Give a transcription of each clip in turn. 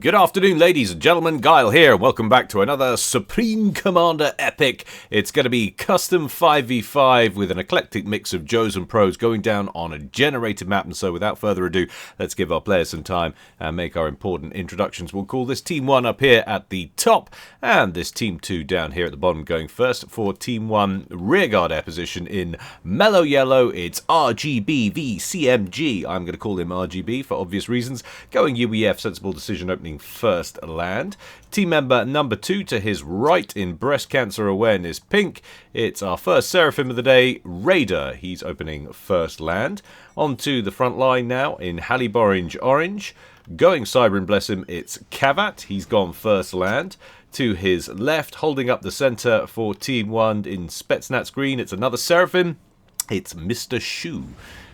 Good afternoon, ladies and gentlemen. Guile here. Welcome back to another Supreme Commander epic. It's going to be custom 5v5 with an eclectic mix of Joes and Pros going down on a generated map. And so without further ado, let's give our players some time and make our important introductions. We'll call this Team 1 up here at the top and this Team 2 down here at the bottom. Going first for Team 1 rearguard air position in mellow yellow. It's RGB v CMG. I'm going to call him RGB for obvious reasons. Going UEF, sensible decision, opening first land. Team member number 2 to his right in breast cancer awareness pink. It's our first Seraphim of the day, Raider. He's opening first land. On to the front line now in Hallyborange orange. Going Cyber and bless him, it's Kavat. He's gone first land. To his left, holding up the center for Team 1 in Spetsnaz green, it's another Seraphim. It's Mr. Shu.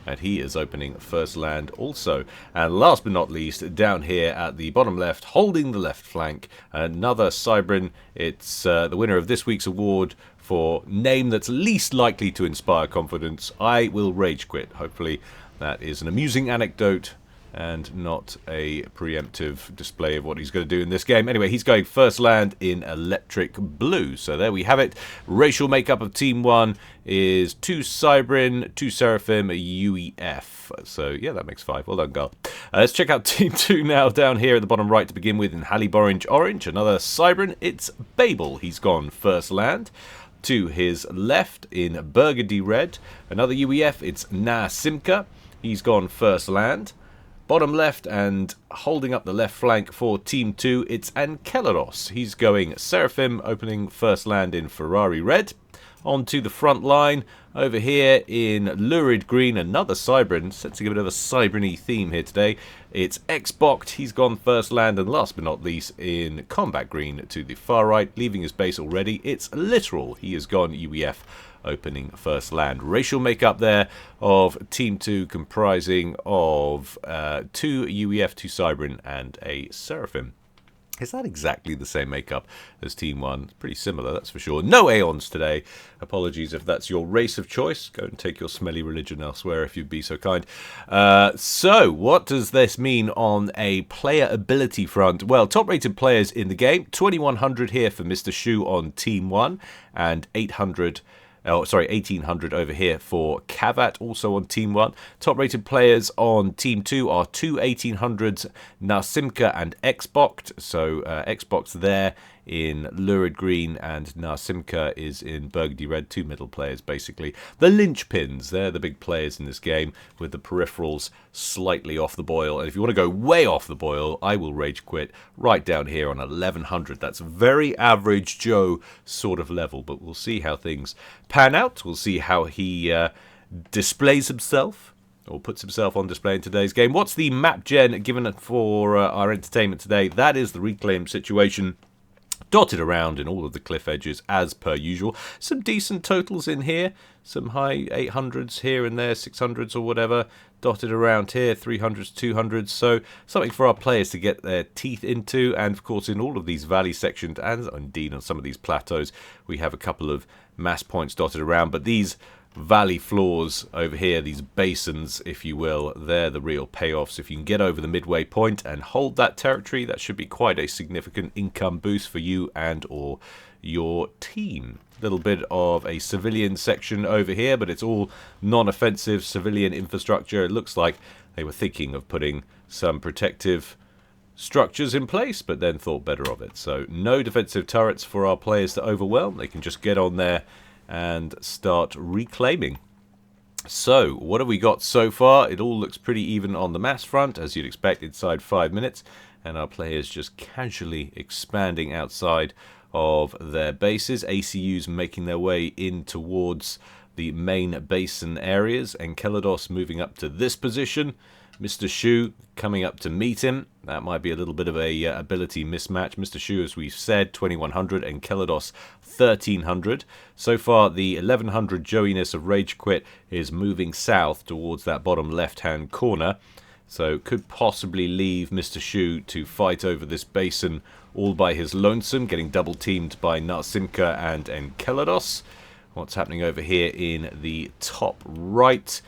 And he is opening first land also. And last but not least, down here at the bottom left, holding the left flank, another Cybrin. It's the winner of this week's award for name that's least likely to inspire confidence. I will rage quit. Hopefully that is an amusing anecdote and not a preemptive display of what he's going to do in this game. Anyway, he's going first land in electric blue. So there we have it. Racial makeup of Team 1 is 2 Cybrin, 2 Seraphim, a UEF. So yeah, that makes 5. Well done, Gal. Let's check out Team 2 now down here at the bottom right to begin with in Hallyborange orange. Another Cybrin, it's Babel. He's gone first land. To his left in burgundy red, another UEF, it's Nasimka. He's gone first land. Bottom left and holding up the left flank for Team 2, it's Ankeleros. He's going Seraphim, opening first land in Ferrari red. On to the front line, over here in lurid green, another Cybrin, sensing a bit of a Cybrin-y theme here today. It's Xbox, he's gone first land, and last but not least, in combat green to the far right, leaving his base already, it's Literal. He has gone UEF, opening first land. Racial makeup there of Team 2 comprising of 2 UEF, 2 Cybrin, and a Seraphim. Is that exactly the same makeup as Team 1? It's pretty similar, that's for sure. No Aeons today. Apologies if that's your race of choice. Go and take your smelly religion elsewhere if you'd be so kind. So, what does this mean on a player ability front? Well, top-rated players in the game. 2100 here for Mr. Shu on Team 1 and 1800 over here for Kavat, also on Team 1. Top-rated players on Team 2 are 2 1800s, Nasimka and Xbox. So Xbox there in lurid green and Nasimka is in burgundy red. 2 middle players, basically. The linchpins, they're the big players in this game with the peripherals slightly off the boil. And if you want to go way off the boil, I will rage quit right down here on 1100. That's very average Joe sort of level, but we'll see how things pan out. We'll see how he displays himself or puts himself on display in today's game. What's the map gen given for our entertainment today? That is the reclaim situation. Dotted around in all of the cliff edges as per usual. Some decent totals in here. Some high 800s here and there, 600s or whatever. Dotted around here, 300s, 200s. So something for our players to get their teeth into. And of course in all of these valley sections and indeed on some of these plateaus we have a couple of mass points dotted around. But these valley floors over here, these basins if you will, they're the real payoffs. If you can get over the midway point and hold that territory, that should be quite a significant income boost for you and or your team. A little bit of a civilian section over here, but it's all non-offensive civilian infrastructure. It looks like they were thinking of putting some protective structures in place, but then thought better of it. So no defensive turrets for our players to overwhelm. They can just get on there and start reclaiming. So what have we got so far? It all looks pretty even on the mass front, as you'd expect inside 5 minutes, and our players just casually expanding outside of their bases. ACUs making their way in towards the main basin areas, and Kelados moving up to this position. Mr. Shu coming up to meet him. That might be a little bit of a ability mismatch. Mr. Shu, as we've said, 2100 and Kelados 1300. So far, the 1100 Joeiness of Rage Quit is moving south towards that bottom left-hand corner. So could possibly leave Mr. Shu to fight over this basin all by his lonesome, getting double-teamed by Nasimka and Enkelados. What's happening over here in the top right?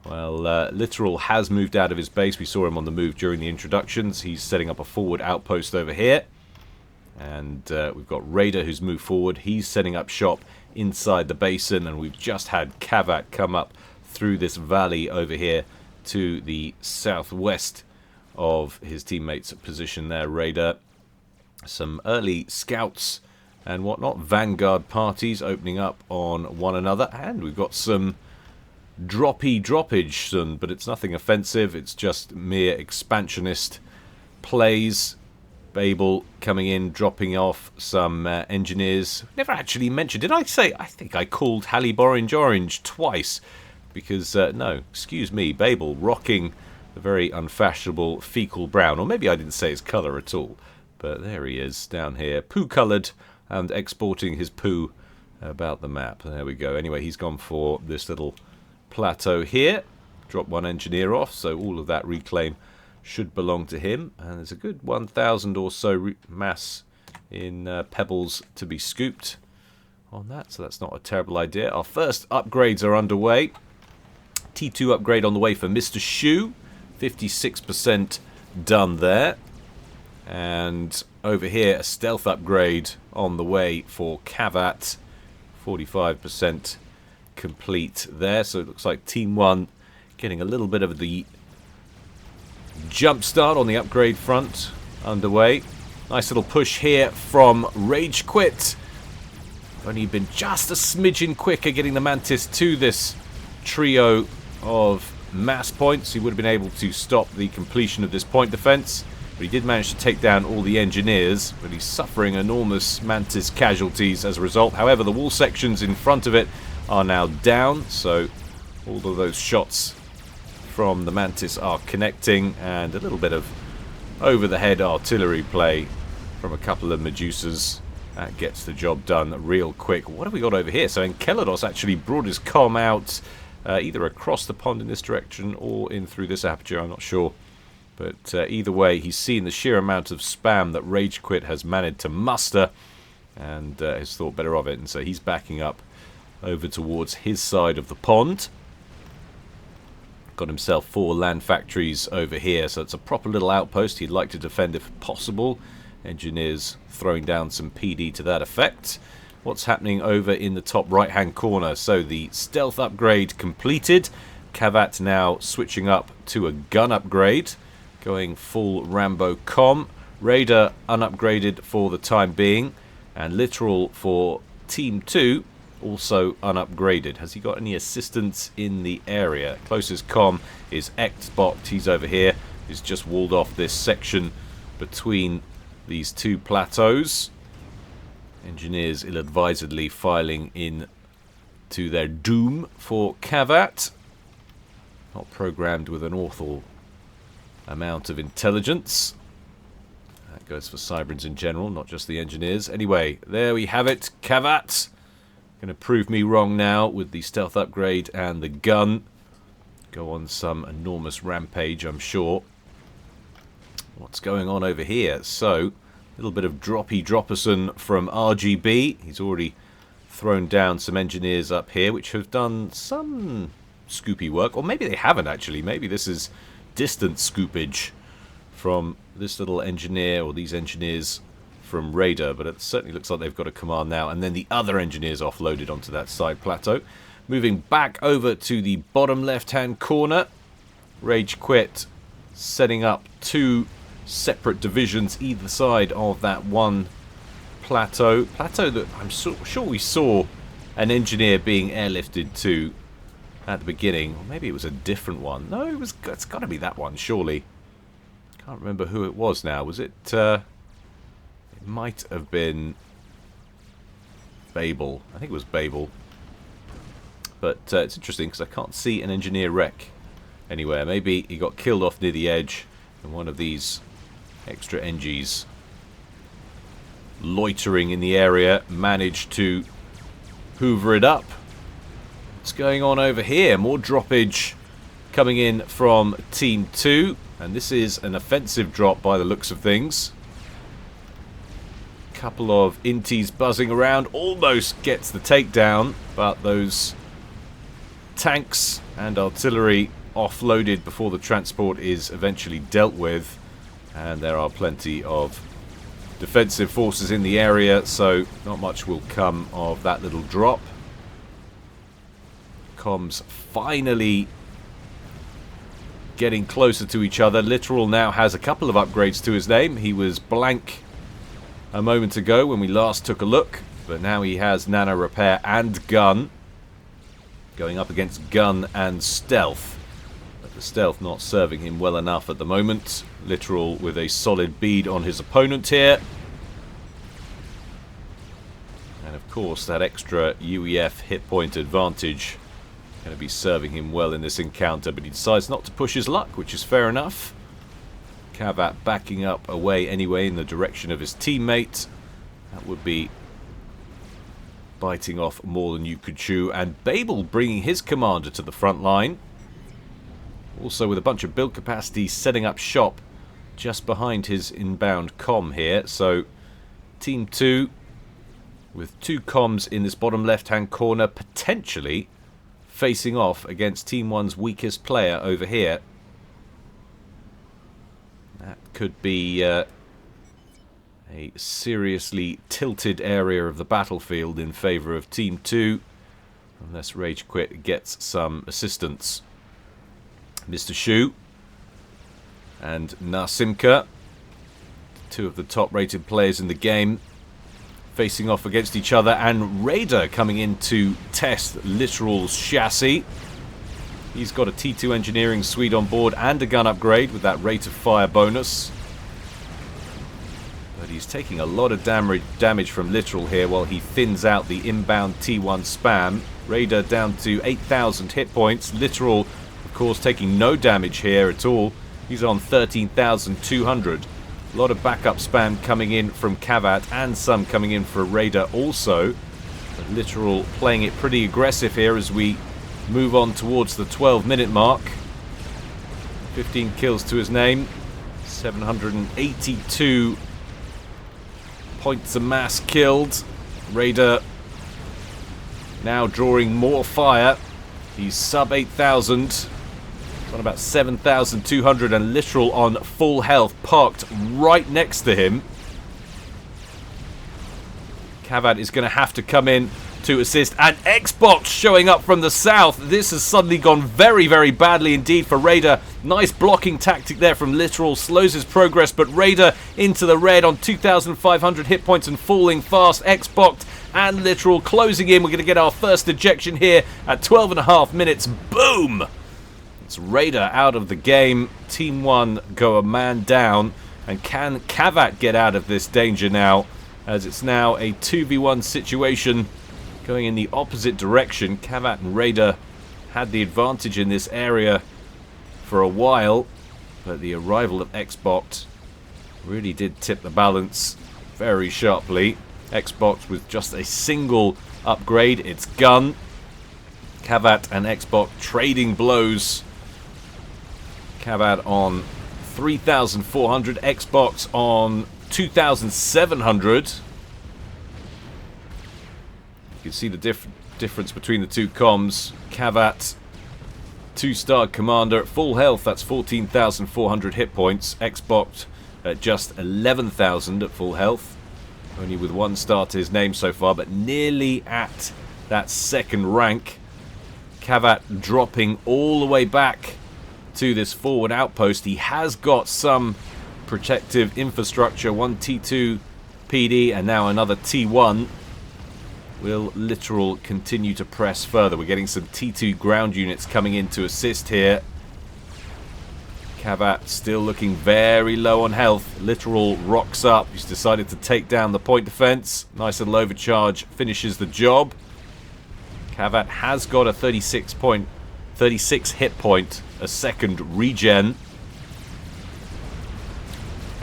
Well, Literal has moved out of his base. We saw him on the move during the introductions. He's setting up a forward outpost over here. And we've got Raider who's moved forward. He's setting up shop inside the basin. And we've just had Kavat come up through this valley over here to the southwest of his teammates' position there, Raider. Some early scouts and whatnot. Vanguard parties opening up on one another. And we've got some droppage, but it's nothing offensive. It's just mere expansionist plays. Babel coming in, dropping off some engineers. Never actually mentioned. Did I say? I think I called Halib orange twice. Because, no, excuse me, Babel rocking the very unfashionable fecal brown. Or maybe I didn't say his colour at all. But there he is down here. Poo-coloured and exporting his poo about the map. There we go. Anyway, he's gone for this little plateau here. Drop one engineer off, so all of that reclaim should belong to him. And there's a good 1,000 or so mass in pebbles to be scooped on that, so that's not a terrible idea. Our first upgrades are underway. T2 upgrade on the way for Mr. Shu. 56% done there. And over here, a stealth upgrade on the way for Kavat. 45% complete there. So it looks like Team 1 getting a little bit of the jump start on the upgrade front underway. Nice little push here from Rage Quit. Only been just a smidgen quicker getting the Mantis to this trio of mass points. He would have been able to stop the completion of this point defense. But he did manage to take down all the engineers, but he's suffering enormous Mantis casualties as a result. However, the wall sections in front of it are now down, so all of those shots from the Mantis are connecting, and a little bit of over-the-head artillery play from a couple of Medusas. That gets the job done real quick. What have we got over here? So Enceladus actually brought his comm out either across the pond in this direction or in through this aperture, I'm not sure. But either way, he's seen the sheer amount of spam that Rage Quit has managed to muster and has thought better of it. And so he's backing up over towards his side of the pond. Got himself 4 land factories over here, so it's a proper little outpost he'd like to defend if possible. Engineers throwing down some PD to that effect. What's happening over in the top right-hand corner? So the stealth upgrade completed. Kavat now switching up to a gun upgrade. Going full Rambo comm. Raider unupgraded for the time being. And Literal for Team 2 also unupgraded. Has he got any assistance in the area? Closest comm is Xbox. He's over here. He's just walled off this section between these two plateaus. Engineers ill-advisedly filing in to their doom for Kavat. Not programmed with an awful amount of intelligence. That goes for Cyberans in general, not just the engineers. Anyway, there we have it. Kavat going to prove me wrong now with the stealth upgrade and the gun. Go on some enormous rampage, I'm sure. What's going on over here? So, a little bit of dropperson from RGB. He's already thrown down some engineers up here, which have done some scoopy work. Or maybe they haven't, actually. Maybe this is distant scoopage from this little engineer, or these engineers from Raider. But it certainly looks like they've got a command now. And then the other engineers offloaded onto that side plateau. Moving back over to the bottom left-hand corner. Rage Quit setting up 2 separate divisions either side of that one plateau that I'm sure we saw an engineer being airlifted to at the beginning, or maybe it was a different one. No, it's got to be that one, surely. Can't remember who it was now. Was it it might have been Babel. I think it was Babel. But it's interesting because I can't see an engineer wreck anywhere. Maybe he got killed off near the edge and one of these extra NGs loitering in the area managed to hoover it up. What's going on over here? More droppage coming in from Team 2, and this is an offensive drop by the looks of things. Couple of inties buzzing around, almost gets the takedown, but those tanks and artillery offloaded before the transport is eventually dealt with. And there are plenty of defensive forces in the area, so not much will come of that little drop. Comms finally getting closer to each other. Literal now has a couple of upgrades to his name. He was blank a moment ago when we last took a look, but now he has nano repair and gun, going up against gun and stealth. But the stealth not serving him well enough at the moment. Literal with a solid bead on his opponent here. And of course that extra UEF hit point advantage going to be serving him well in this encounter, but he decides not to push his luck, which is fair enough. Kavat backing up away anyway in the direction of his teammate. That would be biting off more than you could chew. And Babel bringing his commander to the front line. Also with a bunch of build capacity setting up shop just behind his inbound comm here. So Team 2 with 2 comms in this bottom left hand corner, potentially facing off against Team 1's weakest player over here. That could be a seriously tilted area of the battlefield in favour of Team 2, unless Rage Quit gets some assistance. Mr. Shu and Narsimka, 2 of the top rated players in the game, facing off against each other, and Raider coming in to test Literal's chassis. He's got a T2 engineering suite on board and a gun upgrade with that rate of fire bonus. But he's taking a lot of damage from Literal here while he thins out the inbound T1 spam. Raider down to 8,000 hit points. Literal, of course, taking no damage here at all. He's on 13,200. A lot of backup spam coming in from Kavat and some coming in for Raider also. But Literal playing it pretty aggressive here as we move on towards the 12-minute mark. 15 kills to his name. 782 points of mass killed. Raider now drawing more fire. He's sub 8,000. On about 7,200, and Literal on full health, parked right next to him. Kavat is going to have to come in to assist, and Xbox showing up from the south. This has suddenly gone very, very badly indeed for Raider. Nice blocking tactic there from Literal, slows his progress, but Raider into the red on 2,500 hit points and falling fast. Xbox and Literal closing in. We're going to get our first ejection here at 12.5 minutes. Boom! It's Raider out of the game. Team 1 go a man down. And can Kavat get out of this danger now, as it's now a 2v1 situation going in the opposite direction. Kavat and Raider had the advantage in this area for a while, but the arrival of Xbox really did tip the balance very sharply. Xbox with just a single upgrade, its gun. Kavat and Xbox trading blows. Kavat on 3,400, Xbox on 2,700. You can see the difference between the 2 comms. Kavat, 2-star commander at full health, that's 14,400 hit points. Xbox at just 11,000 at full health. Only with 1 star to his name so far, but nearly at that 2nd rank. Kavat dropping all the way back to this forward outpost. He has got some protective infrastructure, 1 T2 PD and now another T1. Will Literal continue to press further? We're getting some T2 ground units coming in to assist here. Kavat still looking very low on health. Literal rocks up. He's decided to take down the point defense. Nice little overcharge finishes the job. Kavat has got a 36 hit point, a 2nd regen.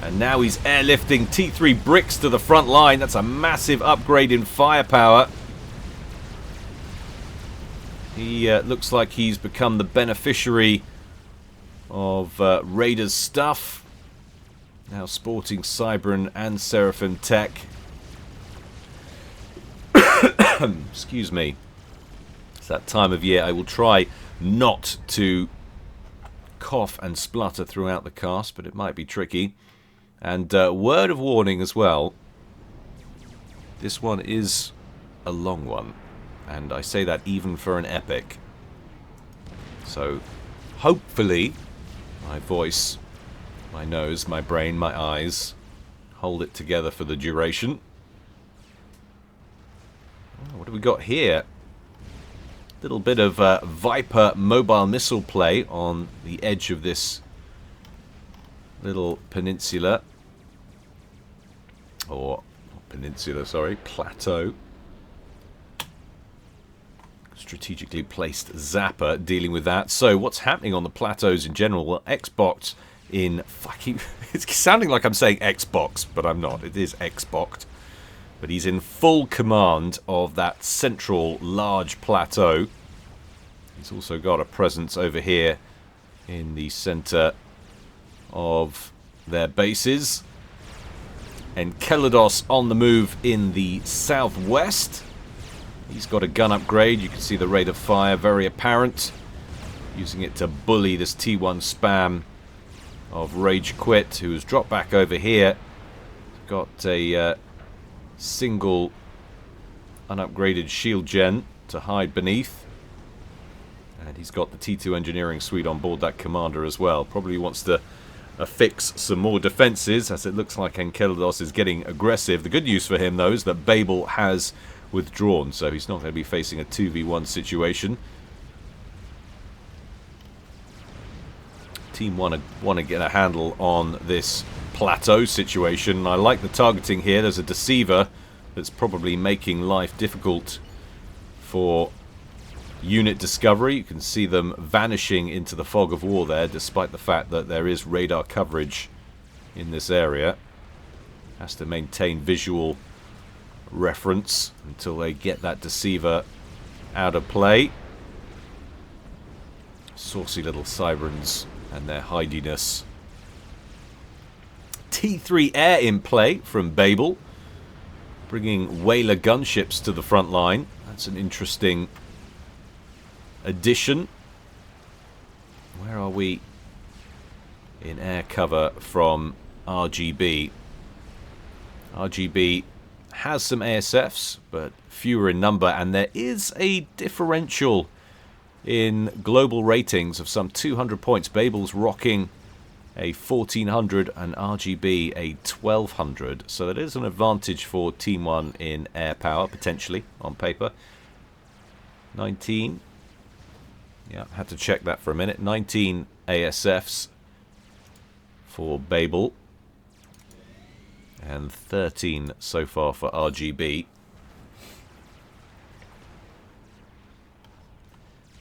And now he's airlifting T3 bricks to the front line. That's a massive upgrade in firepower. He looks like he's become the beneficiary of Raider's stuff. Now sporting Cybran and Seraphim tech. Excuse me. It's that time of year. I will try not to cough and splutter throughout the cast, but it might be tricky. And word of warning as well, this one is a long one, and I say that even for an epic. So hopefully my voice, my nose, my brain, my eyes hold it together for the duration. Oh, what do we got here? Little bit of Viper mobile missile play on the edge of this little peninsula. Or peninsula, sorry, plateau. Strategically placed zapper dealing with that. So what's happening on the plateaus in general? Well, Xbox in fucking... It's sounding like I'm saying Xbox, but I'm not. It is Xbox. But he's in full command of that central large plateau. He's also got a presence over here in the center of their bases. And Kelados on the move in the southwest. He's got a gun upgrade. You can see the rate of fire very apparent. Using it to bully this T1 spam of Rage Quit, who has dropped back over here. Got a single unupgraded shield gen to hide beneath. And he's got the T2 engineering suite on board that commander as well. Probably wants to affix some more defenses, as it looks like Enceladus is getting aggressive. The good news for him, though, is that Babel has withdrawn, so he's not going to be facing a 2v1 situation. Team 1 want to get a handle on this plateau situation. I like the targeting here. There's a deceiver that's probably making life difficult for unit discovery. You can see them vanishing into the fog of war there, despite the fact that there is radar coverage in this area. Has to maintain visual reference until they get that deceiver out of play. Saucy little sirens and their hidiness. T3 air in play from Babel, bringing whaler gunships to the front line. That's an interesting addition. Where are we in air cover from RGB? RGB has some ASFs, but fewer in number, and there is a differential in global ratings of some 200 points. Babel's rocking a 1400 and RGB a 1200, so that is an advantage for Team 1 in air power, potentially, on paper. 19. Yeah, had to check that for a minute. 19 ASFs for Babel. And 13 so far for RGB.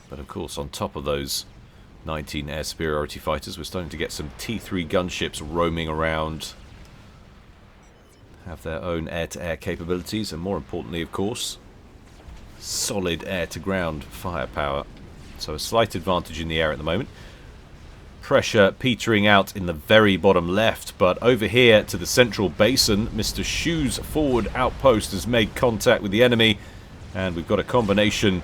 But of course, on top of those 19 air superiority fighters, we're starting to get some T3 gunships roaming around. Have their own air-to-air capabilities, and more importantly, of course, solid air-to-ground firepower. So a slight advantage in the air at the moment. Pressure petering out in the very bottom left, but over here to the central basin, Mr. Shu's forward outpost has made contact with the enemy, and we've got a combination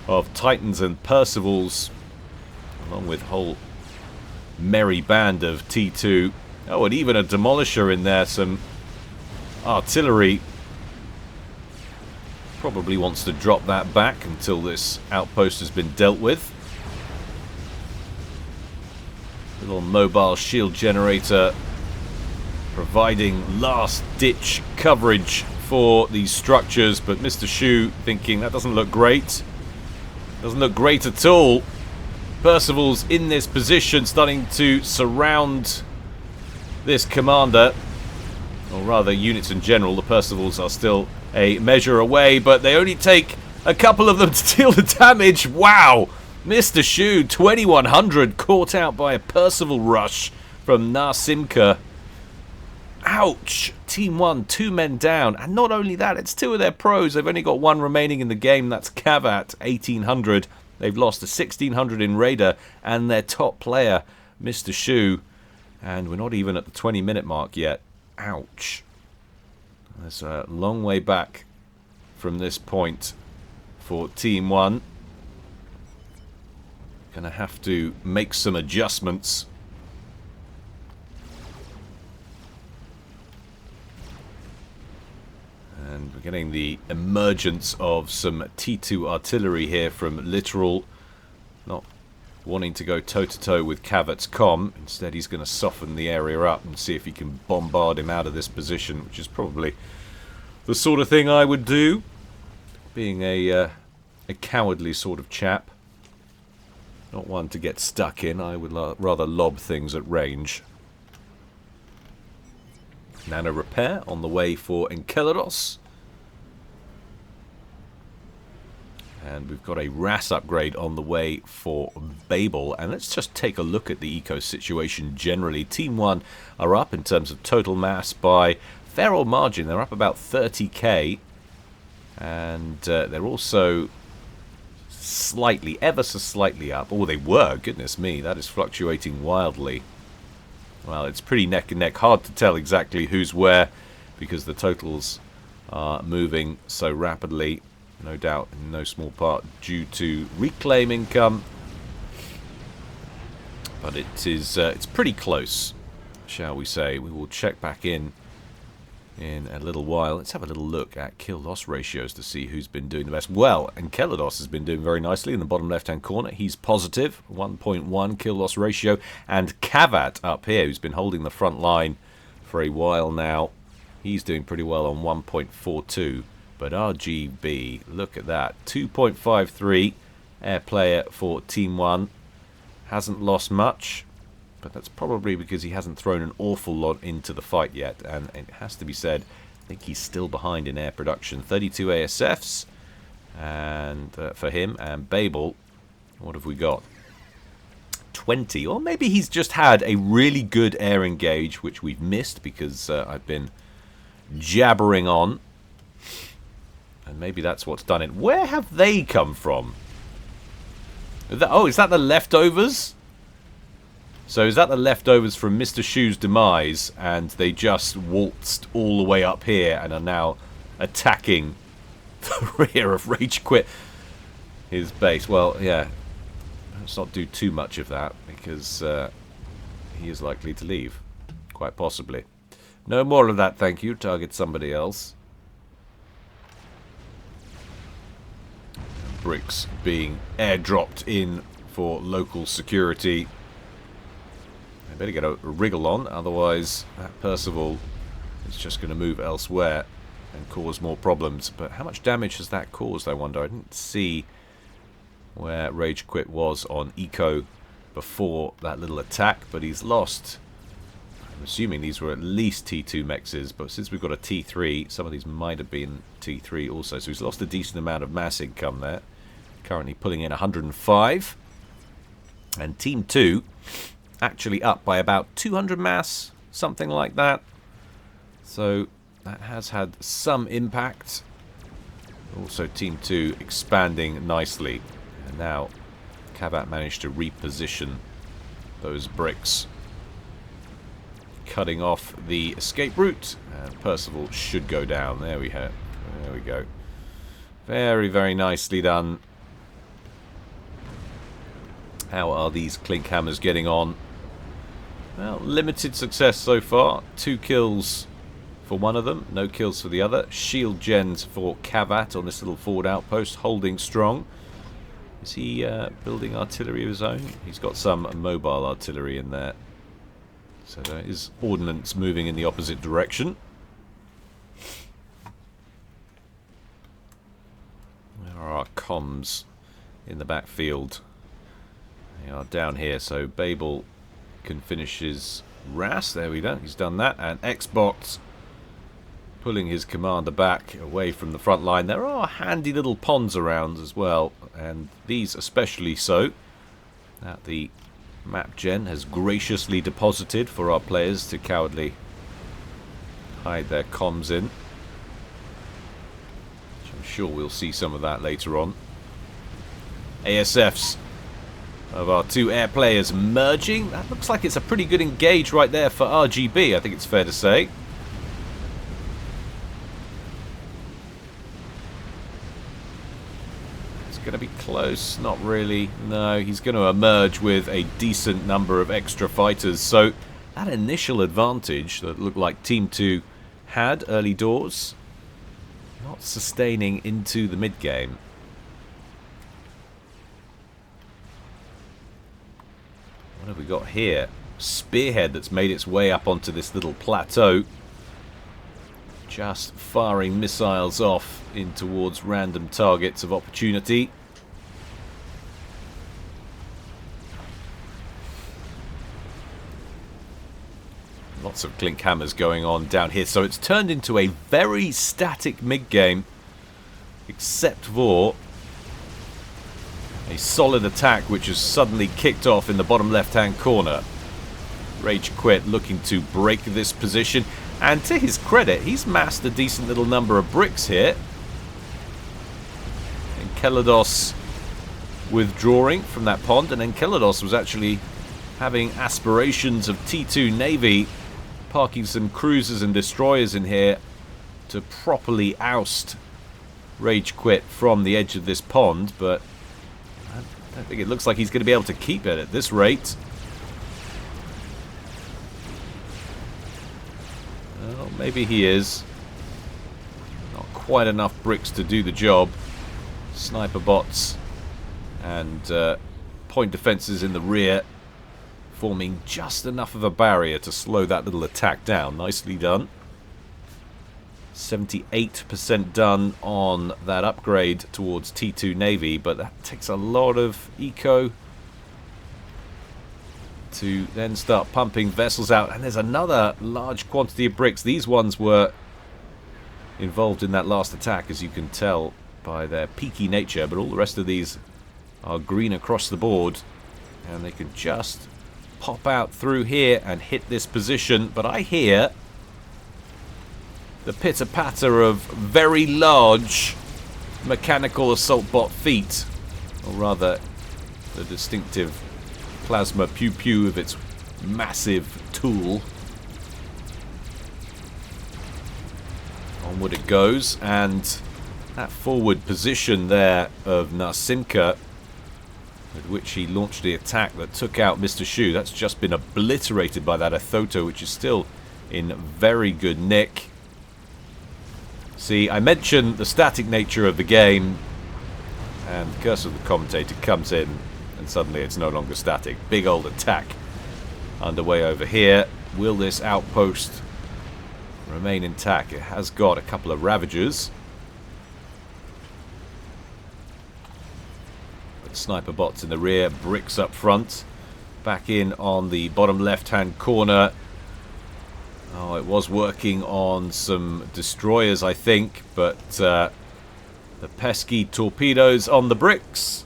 of Titans and Percivals, along with a whole merry band of T2. Oh, and even a Demolisher in there, some artillery. Probably wants to drop that back until this outpost has been dealt with. Little mobile shield generator providing last-ditch coverage for these structures, but Mr. Shu thinking that doesn't look great. Doesn't look great at all. Percival's in this position, starting to surround this commander, or rather units in general. The Percivals are still a measure away, but they only take a couple of them to deal the damage. Wow! Mr. Shu, 2100, caught out by a Percival rush from Narsimka. Ouch! Team 1, 2 men down. And not only that, it's 2 of their pros. They've only got 1 remaining in the game. That's Kavat, 1800. They've lost to 1600 in Raider. And their top player, Mr. Shu. And we're not even at the 20-minute mark yet. Ouch. There's a long way back from this point for Team 1. Gonna have to make some adjustments. And we're getting the emergence of some T2 artillery here from Littoral. Not wanting to go toe-to-toe with Cavat's comm. Instead, he's going to soften the area up and see if he can bombard him out of this position, which is probably the sort of thing I would do, being a cowardly sort of chap. Not one to get stuck in. I would rather lob things at range. Nano repair on the way for Enceladus. And we've got a RAS upgrade on the way for Babel. And let's just take a look at the eco situation generally. Team 1 are up in terms of total mass by fair old margin. They're up about 30k. And they're also slightly, ever so slightly up. Oh, they were. Goodness me, that is fluctuating wildly. Well, it's pretty neck and neck. Hard to tell exactly who's where because the totals are moving so rapidly. No doubt, in no small part, due to reclaim income. But it is it's pretty close, shall we say. We will check back in a little while. Let's have a little look at kill-loss ratios to see who's been doing the best. Well, Enceladus has been doing very nicely in the bottom left-hand corner. He's positive, 1.1 kill-loss ratio. And Cavat up here, who's been holding the front line for a while now, he's doing pretty well on 1.42. But RGB, look at that, 2.53 air player for Team 1. Hasn't lost much. But that's probably because he hasn't thrown an awful lot into the fight yet. And it has to be said, I think he's still behind in air production. 32 ASFs and for him. And Babel, what have we got? 20. Or maybe he's just had a really good air engage, which we've missed because I've been jabbering on. And maybe that's what's done it. Where have they come from? Oh, is that the leftovers? So is that the leftovers from Mr. Shu's demise, and they just waltzed all the way up here and are now attacking the rear of Rage Quit, his base? Well, yeah, let's not do too much of that, because he is likely to leave, quite possibly. No more of that, thank you. Target somebody else. Bricks being airdropped in for local security. I better get a wriggle on, otherwise that Percival is just going to move elsewhere and cause more problems. But how much damage has that caused, I wonder? I didn't see where Rage Quit was on Eco before that little attack, but he's lost. I'm assuming these were at least T2 mexes, but since we've got a T3, some of these might have been T3 also. So he's lost a decent amount of mass income there. Currently pulling in 105. And Team 2 actually up by about 200 mass, something like that. So that has had some impact. Also Team 2 expanding nicely. And now Cavat managed to reposition those bricks, cutting off the escape route. And Percival should go down. There we go. There we go. Very, very nicely done. How are these Clink Hammers getting on? Well, limited success so far. 2 kills for one of them, no kills for the other. Shield gens for Cavat on this little forward outpost, holding strong. Is he building artillery of his own? He's got some mobile artillery in there. So there is ordnance moving in the opposite direction. Where are our comms in the backfield? They are down here, so Babel can finish his RAS. There we go, he's done that. And Xbox pulling his commander back away from the front line. There are handy little ponds around as well, and these especially so, that the map gen has graciously deposited for our players to cowardly hide their comms in. Which I'm sure we'll see some of that later on. ASFs of our 2 air players merging. That looks like it's a pretty good engage right there for RGB, I think it's fair to say. going to be close? Not really. No, he's going to emerge with a decent number of extra fighters. So that initial advantage that looked like Team 2 had early doors, not sustaining into the mid-game. What have we got here? Spearhead that's made its way up onto this little plateau. Just firing missiles off in towards random targets of opportunity. Lots of clink hammers going on down here. So it's turned into a very static mid-game, except for a solid attack which has suddenly kicked off in the bottom left-hand corner. Rage Quit looking to break this position. And to his credit, he's massed a decent little number of bricks here. Enceladus withdrawing from that pond. And Enceladus was actually having aspirations of T2 Navy, parking some cruisers and destroyers in here to properly oust Rage Quit from the edge of this pond. But I don't think it looks like he's going to be able to keep it at this rate. Well, maybe he is. Not quite enough bricks to do the job. Sniper bots and point defenses in the rear, forming just enough of a barrier to slow that little attack down. Nicely done. 78% done on that upgrade towards T2 Navy, but that takes a lot of eco to then start pumping vessels out. And there's another large quantity of bricks. These ones were involved in that last attack, as you can tell by their peaky nature, but all the rest of these are green across the board, and they can just pop out through here and hit this position. But I hear the pitter-patter of very large mechanical assault bot feet, or rather the distinctive plasma pew-pew of its massive tool. Onward it goes, and that forward position there of Narsimka, with which he launched the attack that took out Mr. Shu, that's just been obliterated by that Athoto, which is still in very good nick. See, I mentioned the static nature of the game, and the curse of the commentator comes in, and suddenly it's no longer static. Big old attack underway over here. Will this outpost remain intact? It has got a couple of Ravagers. But sniper bots in the rear, bricks up front. Back in on the bottom left-hand corner. Oh, it was working on some destroyers, I think, but the pesky torpedoes on the bricks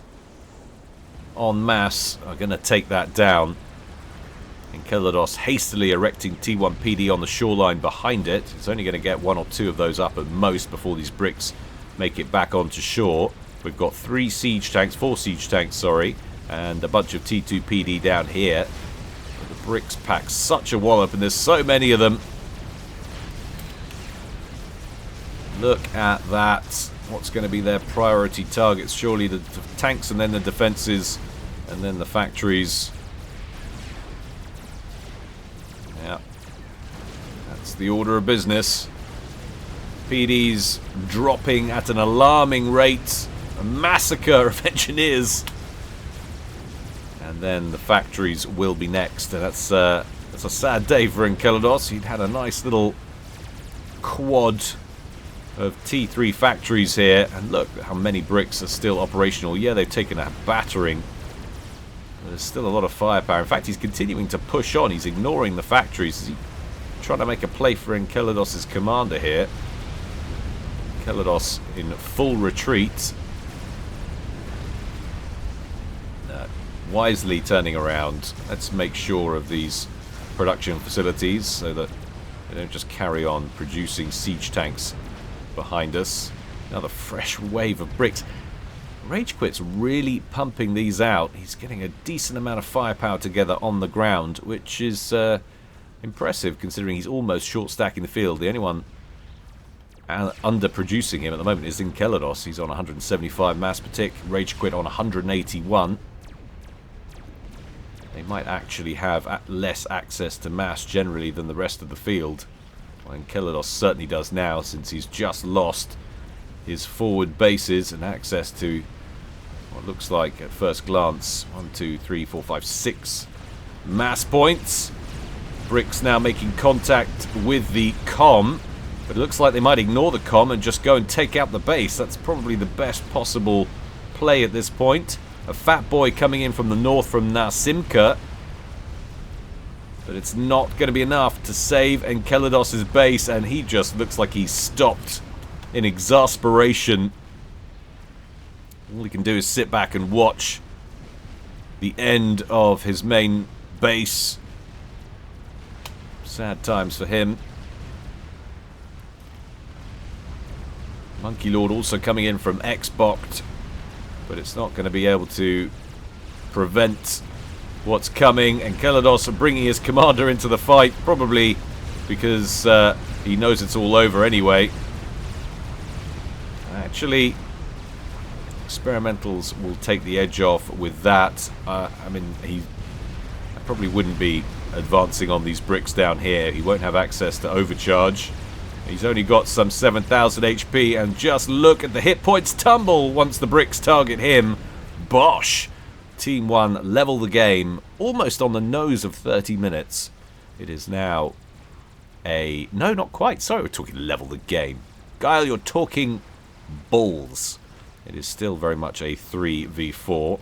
en masse are going to take that down. Enceladus hastily erecting T1 PD on the shoreline behind it. It's only going to get one or two of those up at most before these bricks make it back onto shore. We've got four siege tanks, sorry, and a bunch of T2 PD down here. But the bricks pack such a wallop, and there's so many of them. Look at that. What's going to be their priority targets? Surely the tanks, and then the defenses, and then the factories. Yeah, that's the order of business. PD's dropping at an alarming rate. A massacre of engineers. And then the factories will be next. And that's a sad day for Enceladus. He'd had a nice little quad of T3 factories here, and look how many bricks are still operational. Yeah, they've taken a battering. There's still a lot of firepower. In fact, he's continuing to push on. He's ignoring the factories. Is he trying to make a play for Enceladus's commander here? Enceladus in full retreat. Wisely turning around. Let's make sure of these production facilities so that they don't just carry on producing siege tanks behind us. Another fresh wave of bricks. Rage Quit's really pumping these out. He's getting a decent amount of firepower together on the ground, which is impressive considering he's almost short stacking the field. The only one underproducing him at the moment is Enceladus. He's on 175 mass per tick. Rage Quit on 181. They might actually have less access to mass generally than the rest of the field. Well, Enceladus certainly does now, since he's just lost his forward bases and access to what looks like at first glance 1, 2, 3, 4, 5, 6 mass points. Bricks now making contact with the comm, but it looks like they might ignore the comm and just go and take out the base. That's probably the best possible play at this point. A fat boy coming in from the north from Nasimka, but it's not going to be enough to save Enceladus' base, and he just looks like he's stopped in exasperation. All he can do is sit back and watch the end of his main base. Sad times for him. Monkey Lord also coming in from Xbox, but it's not going to be able to prevent what's coming. Enceladus bringing his commander into the fight, probably because he knows it's all over anyway. Actually, Experimentals will take the edge off with that. I mean, I probably wouldn't be advancing on these bricks down here. He won't have access to overcharge. He's only got some 7,000 HP, and just look at the hit points tumble once the bricks target him. Bosh! Team 1 level the game, almost on the nose of 30 minutes. It is now a... No, not quite. Sorry, we're talking level the game. Guile, you're talking balls. It is still very much a 3v4,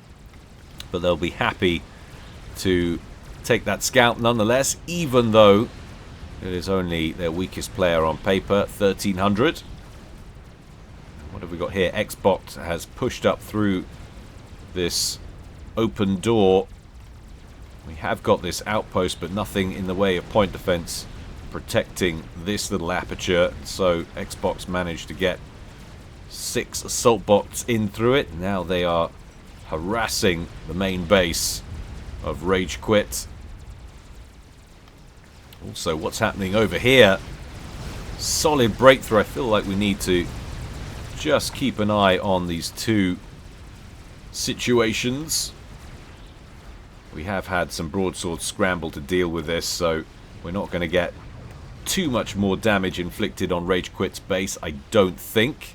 but they'll be happy to take that scout nonetheless, even though it is only their weakest player on paper. 1300. What have we got here? Xbox has pushed up through this open door. We have got this outpost, but nothing in the way of point defense protecting this little aperture, so Xbox managed to get 6 assault bots in through it. Now they are harassing the main base of Rage Quit. Also, what's happening over here? Solid breakthrough. I feel like we need to just keep an eye on these two situations. We have had some broadswords scramble to deal with this, so we're not going to get too much more damage inflicted on Rage Quit's base, I don't think.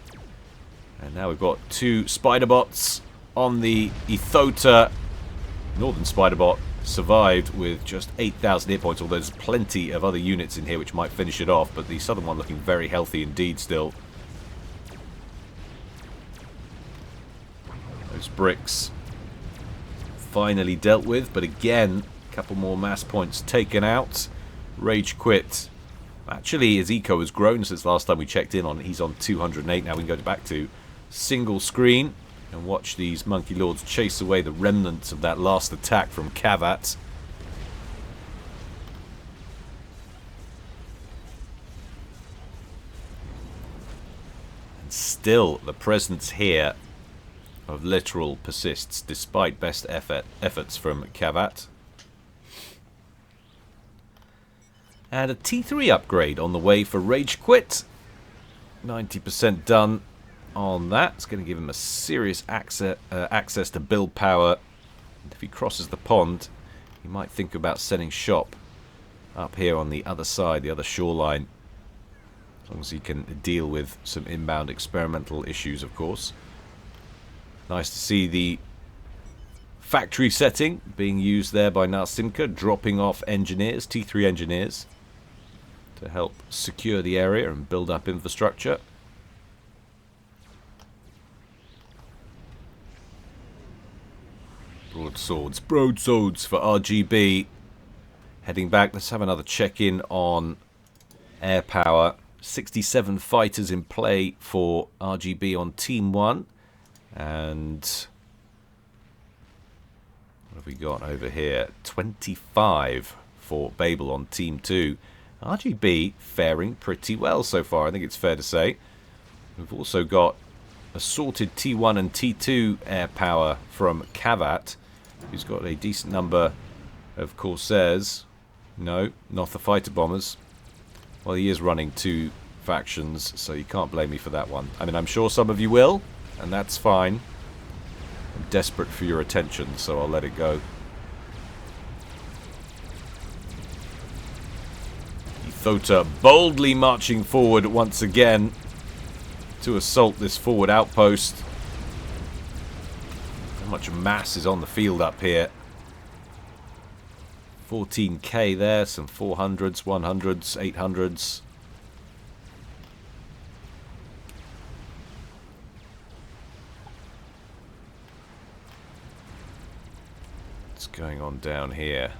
And now we've got 2 spider bots on the Ethota. Northern spider bot survived with just 8,000 hit points, although there's plenty of other units in here which might finish it off, but the southern one looking very healthy indeed still. Those bricks finally dealt with, but again, a couple more mass points taken out. Rage Quit. Actually, his eco has grown since last time we checked in on it. He's on 208 now. We can go back to single screen and watch these Monkey Lords chase away the remnants of that last attack from Kavat. And still, the presence here of Literal persists, despite best efforts from Kavat. And a T3 upgrade on the way for Rage Quit. 90% done on that. It's going to give him a serious access to build power. And if he crosses the pond, he might think about setting shop up here on the other side, the other shoreline. As long as he can deal with some inbound experimental issues, of course. Nice to see the factory setting being used there by Narsimka, dropping off engineers, T3 engineers, to help secure the area and build up infrastructure. Broadswords for RGB. Heading back, let's have another check-in on air power. 67 fighters in play for RGB on Team 1. And what have we got over here? 25 for Babel on Team 2. RGB faring pretty well so far, I think it's fair to say. We've also got assorted T1 and T2 air power from Kavat, who's got a decent number of Corsairs. No, not the fighter bombers. Well, he is running 2 factions, so you can't blame me for that one. I mean, I'm sure some of you will, and that's fine. I'm desperate for your attention, so I'll let it go. Ethota boldly marching forward once again to assault this forward outpost. How much mass is on the field up here? 14k there, some 400s, 100s, 800s. What's going on down here?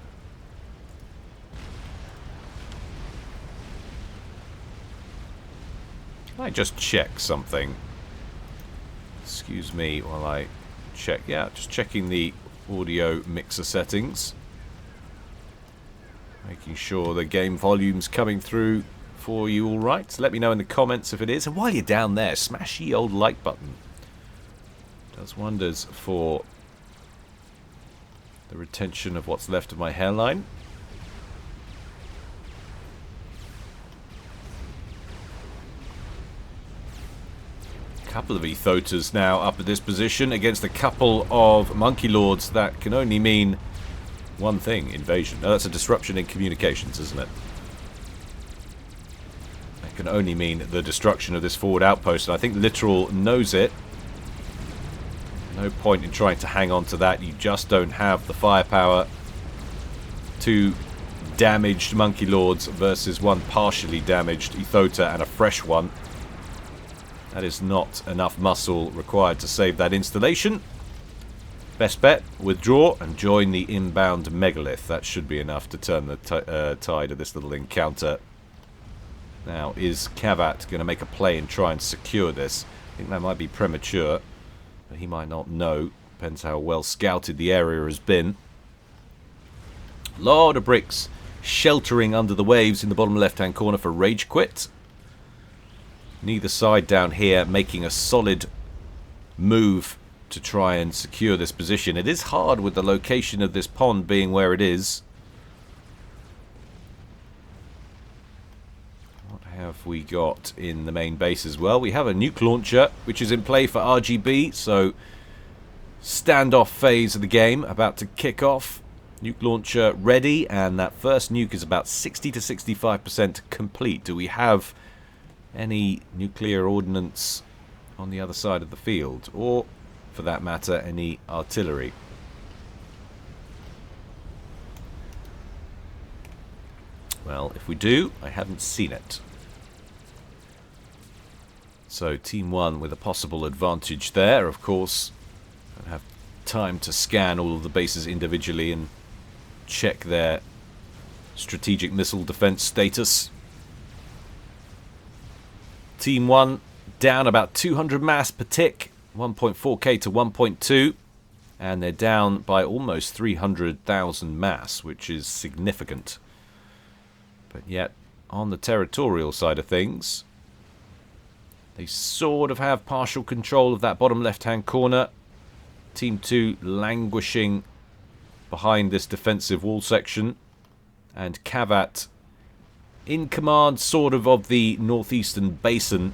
Can I just check something? Excuse me while I check. Yeah, just checking the audio mixer settings. Making sure the game volume's coming through for you all right. Let me know in the comments if it is. And while you're down there, smash the old like button. Does wonders for the retention of what's left of my hairline. Couple of Ethotas now up at this position against a couple of Monkey Lords. That can only mean one thing: invasion. No, that's a disruption in communications, isn't it? That can only mean the destruction of this forward outpost, and I think Literal knows it. No point in trying to hang on to that. You just don't have the firepower. Two damaged Monkey Lords versus one partially damaged Ethota and a fresh one. That is not enough muscle required to save that installation. Best bet, withdraw and join the inbound megalith. That should be enough to turn the tide of this little encounter. Now, is Kavat going to make a play and try and secure this? I think that might be premature, but he might not know. Depends how well scouted the area has been. Lot of bricks sheltering under the waves in the bottom left-hand corner for Rage Quit. Neither side down here making a solid move to try and secure this position. It is hard with the location of this pond being where it is. What have we got in the main base as well? We have a nuke launcher, which is in play for RGB, so standoff phase of the game about to kick off. Nuke launcher ready, and that first nuke is about 60 to 65% complete. Do we have any nuclear ordnance on the other side of the field, or for that matter any artillery? Well, if we do, I haven't seen it. So Team 1 with a possible advantage there. Of course, don't have time to scan all of the bases individually and check their strategic missile defense status. Team 1 down about 200 mass per tick, 1.4k to 1.2, and they're down by almost 300,000 mass, which is significant. But yet, on the territorial side of things, they sort of have partial control of that bottom left-hand corner. Team 2 languishing behind this defensive wall section, and Kavat in command sort of the northeastern basin,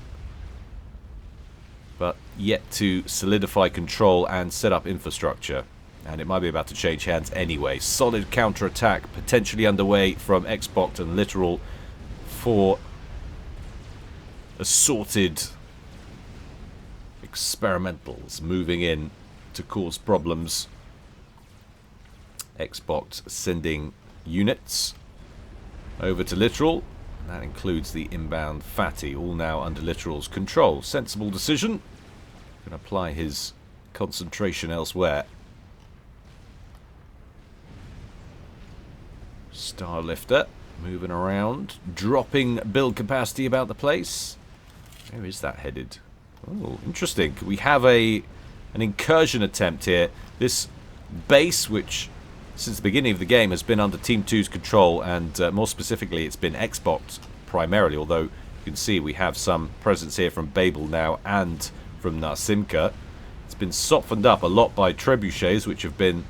but yet to solidify control and set up infrastructure. And it might be about to change hands anyway. Solid counter-attack potentially underway from Xbox and Literal for assorted experimentals moving in to cause problems. Xbox sending units over to Literal. That includes the inbound Fatty, all now under Literal's control. Sensible decision. Can apply his concentration elsewhere. Starlifter moving around, dropping build capacity about the place. Where is that headed? Oh, interesting. We have an incursion attempt here. This base, which since the beginning of the game has been under Team 2's control, and more specifically it's been Xbox primarily, although you can see we have some presence here from Babel now and from Narsimka. It's been softened up a lot by trebuchets, which have been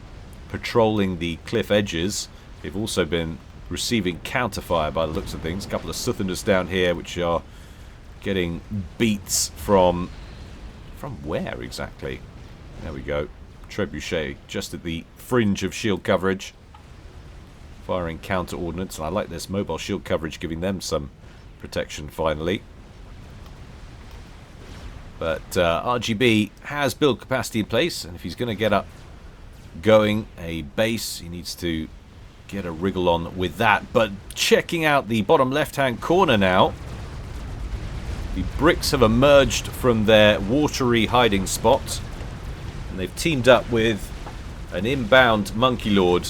patrolling the cliff edges. They've also been receiving counterfire by the looks of things. A couple of Southerners down here which are getting beats from where exactly? There we go. Trebuchet just at the fringe of shield coverage, firing counter ordnance, and I like this mobile shield coverage giving them some protection finally. But RGB has build capacity in place, and if he's going to get up going a base, he needs to get a wriggle on with that. But checking out the bottom left-hand corner now, the bricks have emerged from their watery hiding spot, and they've teamed up with an inbound Monkey Lord.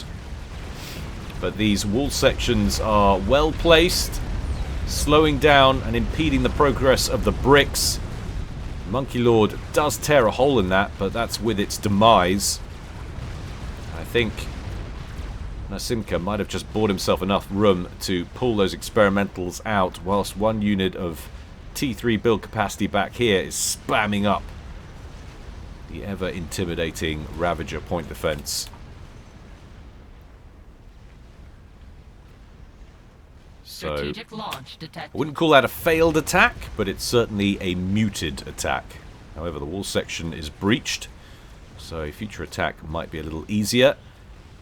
But these wall sections are well placed, slowing down and impeding the progress of the bricks. Monkey Lord does tear a hole in that, but that's with its demise. I think Nasimka might have just bought himself enough room to pull those experimentals out, whilst one unit of T3 build capacity back here is spamming up the ever intimidating Ravager point defense. So, I wouldn't call that a failed attack, but it's certainly a muted attack. However, the wall section is breached, so a future attack might be a little easier.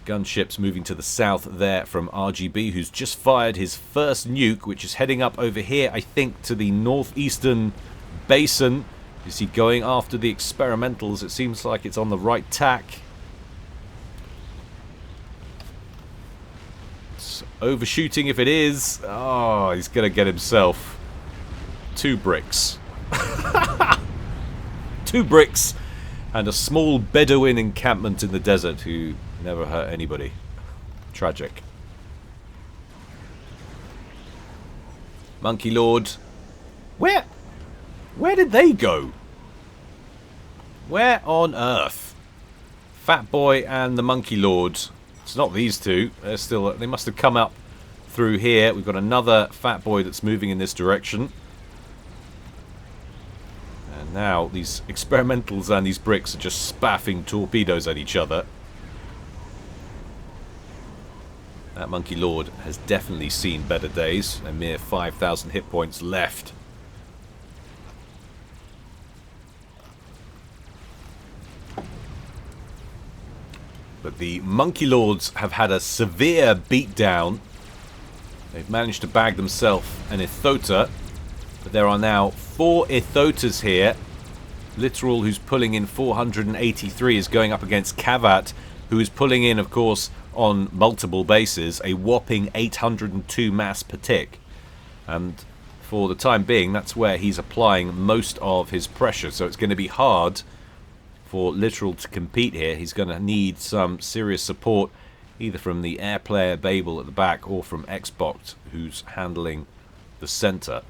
Gunships moving to the south there from RGB, who's just fired his first nuke, which is heading up over here, I think, to the northeastern basin. Is he going after the experimentals? It seems like it's on the right tack. Overshooting if it is. Oh, he's going to get himself 2 bricks. 2 bricks and a small Bedouin encampment in the desert who never hurt anybody. Tragic. Monkey Lord. Where did they go? Where on earth? Fat Boy and the Monkey Lord. It's not these two. They're still. They must have come up through here. We've got another Fat Boy that's moving in this direction. And now these experimentals and these bricks are just spaffing torpedoes at each other. That Monkey Lord has definitely seen better days. A mere 5,000 hit points left. But the Monkey Lords have had a severe beatdown. They've managed to bag themselves an Ithota. But there are now 4 Ithotas here. Literal, who's pulling in 483, is going up against Kavat, who is pulling in, of course, on multiple bases, a whopping 802 mass per tick. And for the time being, that's where he's applying most of his pressure. So it's going to be hard for Literal to compete here. He's going to need some serious support, either from the air player Babel at the back or from Xbox, who's handling the center.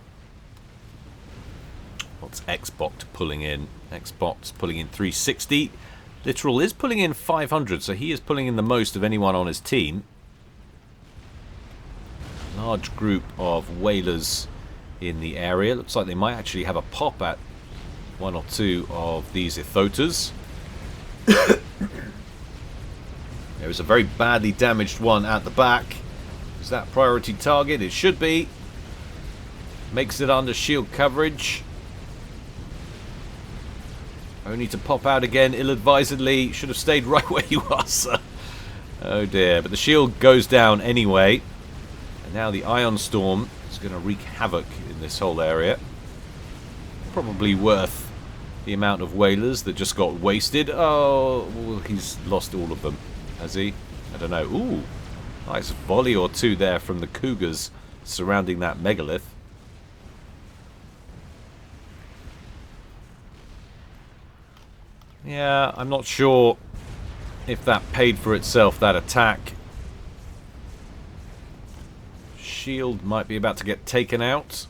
What's Xbox pulling in? Xbox pulling in 360. Literal is pulling in 500, so he is pulling in the most of anyone on his team. Large group of whalers in the area. Looks like they might actually have a pop at 1 or 2 of these Ithotas. There is a very badly damaged one at the back. Is that priority target? It should be. Makes it under shield coverage. Only to pop out again ill-advisedly. Should have stayed right where you are, sir. Oh dear. But the shield goes down anyway. And now the Ion Storm is going to wreak havoc in this whole area. Probably worth the amount of whalers that just got wasted. Oh, well, he's lost all of them, has he? I don't know. Ooh, nice volley or 2 there from the Cougars surrounding that megalith. Yeah, I'm not sure if that paid for itself, that attack. Shield might be about to get taken out.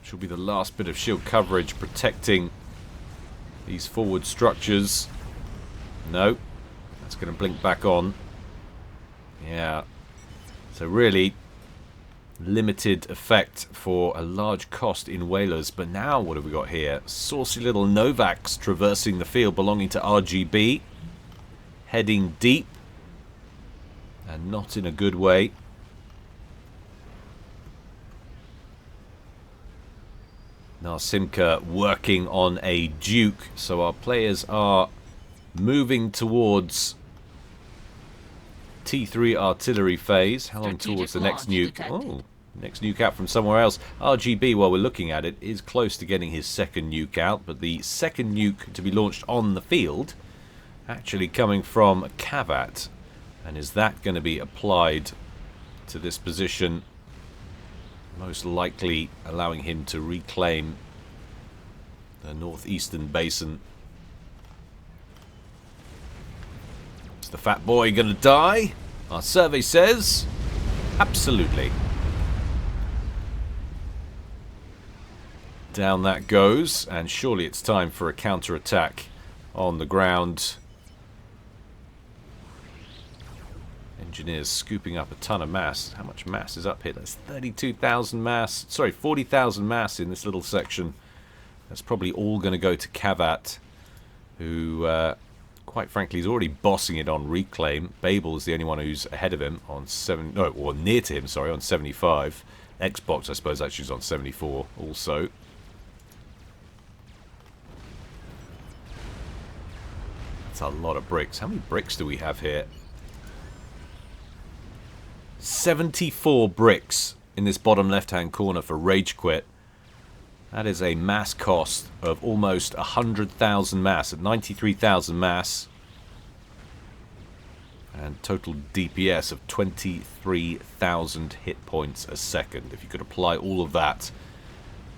Which will be the last bit of shield coverage protecting these forward structures. No. That's going to blink back on. Yeah. So really limited effect for a large cost in whalers. But now what have we got here? Saucy little Novaks traversing the field belonging to RGB. Heading deep. And not in a good way. Narsimka working on a Duke, so our players are moving towards T3 artillery phase. How long towards the next nuke? Oh, next nuke out from somewhere else. RGB, while we're looking at it, is close to getting his second nuke out, but the second nuke to be launched on the field actually coming from Kavat. And is that going to be applied to this position? Most likely allowing him to reclaim the northeastern basin. Is the fat boy going to die? Our survey says absolutely. Down that goes, and surely it's time for a counter-attack on the ground. Engineers scooping up a ton of mass. How much mass is up here? That's 32,000 mass. Sorry, 40,000 mass in this little section. That's probably all going to go to Kavat, who, quite frankly, is already bossing it on reclaim. Babel is the only one who's ahead of him on or near to him, sorry, on 75. Xbox, I suppose, actually is on 74 also. That's a lot of bricks. How many bricks do we have here? 74 bricks in this bottom left-hand corner for Rage Quit. That is a mass cost of almost 100,000 mass, at 93,000 mass. And total DPS of 23,000 hit points a second. If you could apply all of that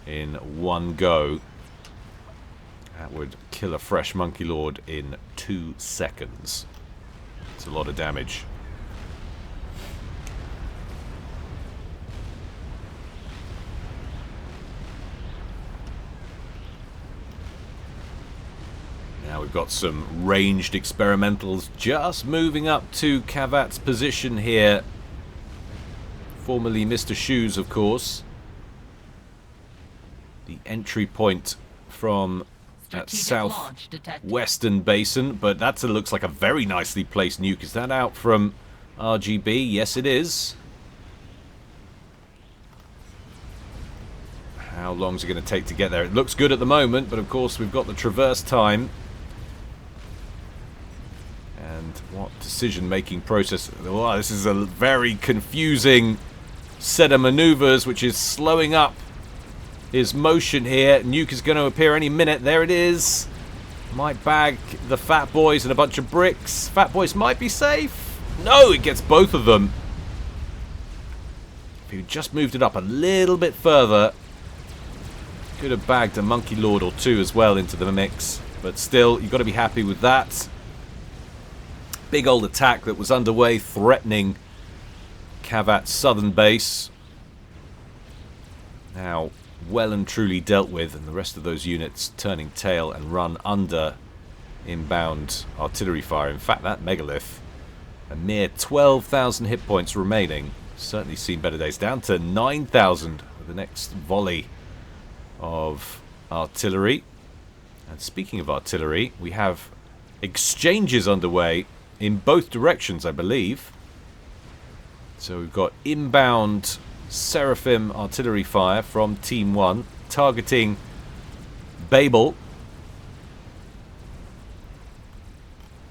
in one go, that would kill a fresh Monkey Lord in 2 seconds. It's a lot of damage. Now we've got some ranged experimentals just moving up to Kavat's position here. Formerly Mr. Shoes, of course. The entry point from that southwestern basin, but that looks like a very nicely placed nuke. Is that out from RGB? Yes, it is. How long is it going to take to get there? It looks good at the moment, but of course we've got the traverse time. And what decision-making process... Oh, this is a very confusing set of maneuvers, which is slowing up his motion here. Nuke is going to appear any minute. There it is. Might bag the Fat Boys and a bunch of bricks. Fat Boys might be safe. No, it gets both of them. If he just moved it up a little bit further, could have bagged a Monkey Lord or two as well into the mix. But still, you've got to be happy with that. Big old attack that was underway, threatening Kavat's southern base. Now well and truly dealt with, and the rest of those units turning tail and run under inbound artillery fire. In fact, that megalith, a mere 12,000 hit points remaining. Certainly seen better days. Down to 9,000 with the next volley of artillery. And speaking of artillery, we have exchanges underway in both directions, I believe. So we've got inbound Seraphim artillery fire from Team 1 targeting Babel.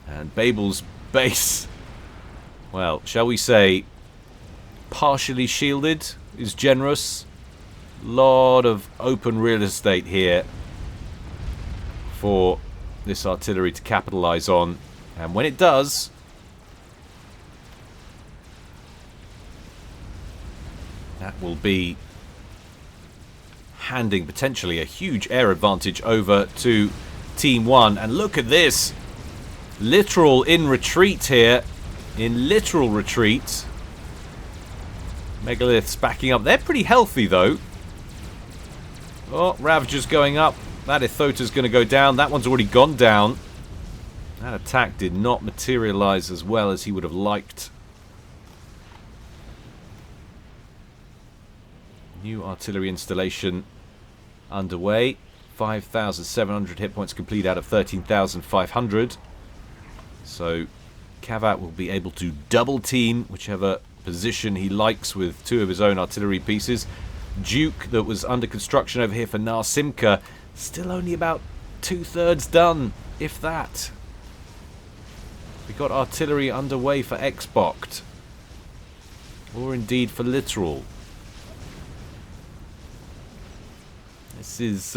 And Babel's base, well, shall we say partially shielded is generous. Lot of open real estate here for this artillery to capitalize on. And when it does, that will be handing potentially a huge air advantage over to Team 1. And look at this. Literal in retreat here. In literal retreat. Megaliths backing up. They're pretty healthy, though. Oh, Ravager's going up. That Ithota's going to go down. That one's already gone down. That attack did not materialize as well as he would have liked. New artillery installation underway. 5,700 hit points complete out of 13,500. So Kavat will be able to double team whichever position he likes with two of his own artillery pieces. Duke that was under construction over here for Narsimka, still only about 2/3 done, if that. We got artillery underway for Xbox, or indeed for Littoral. This is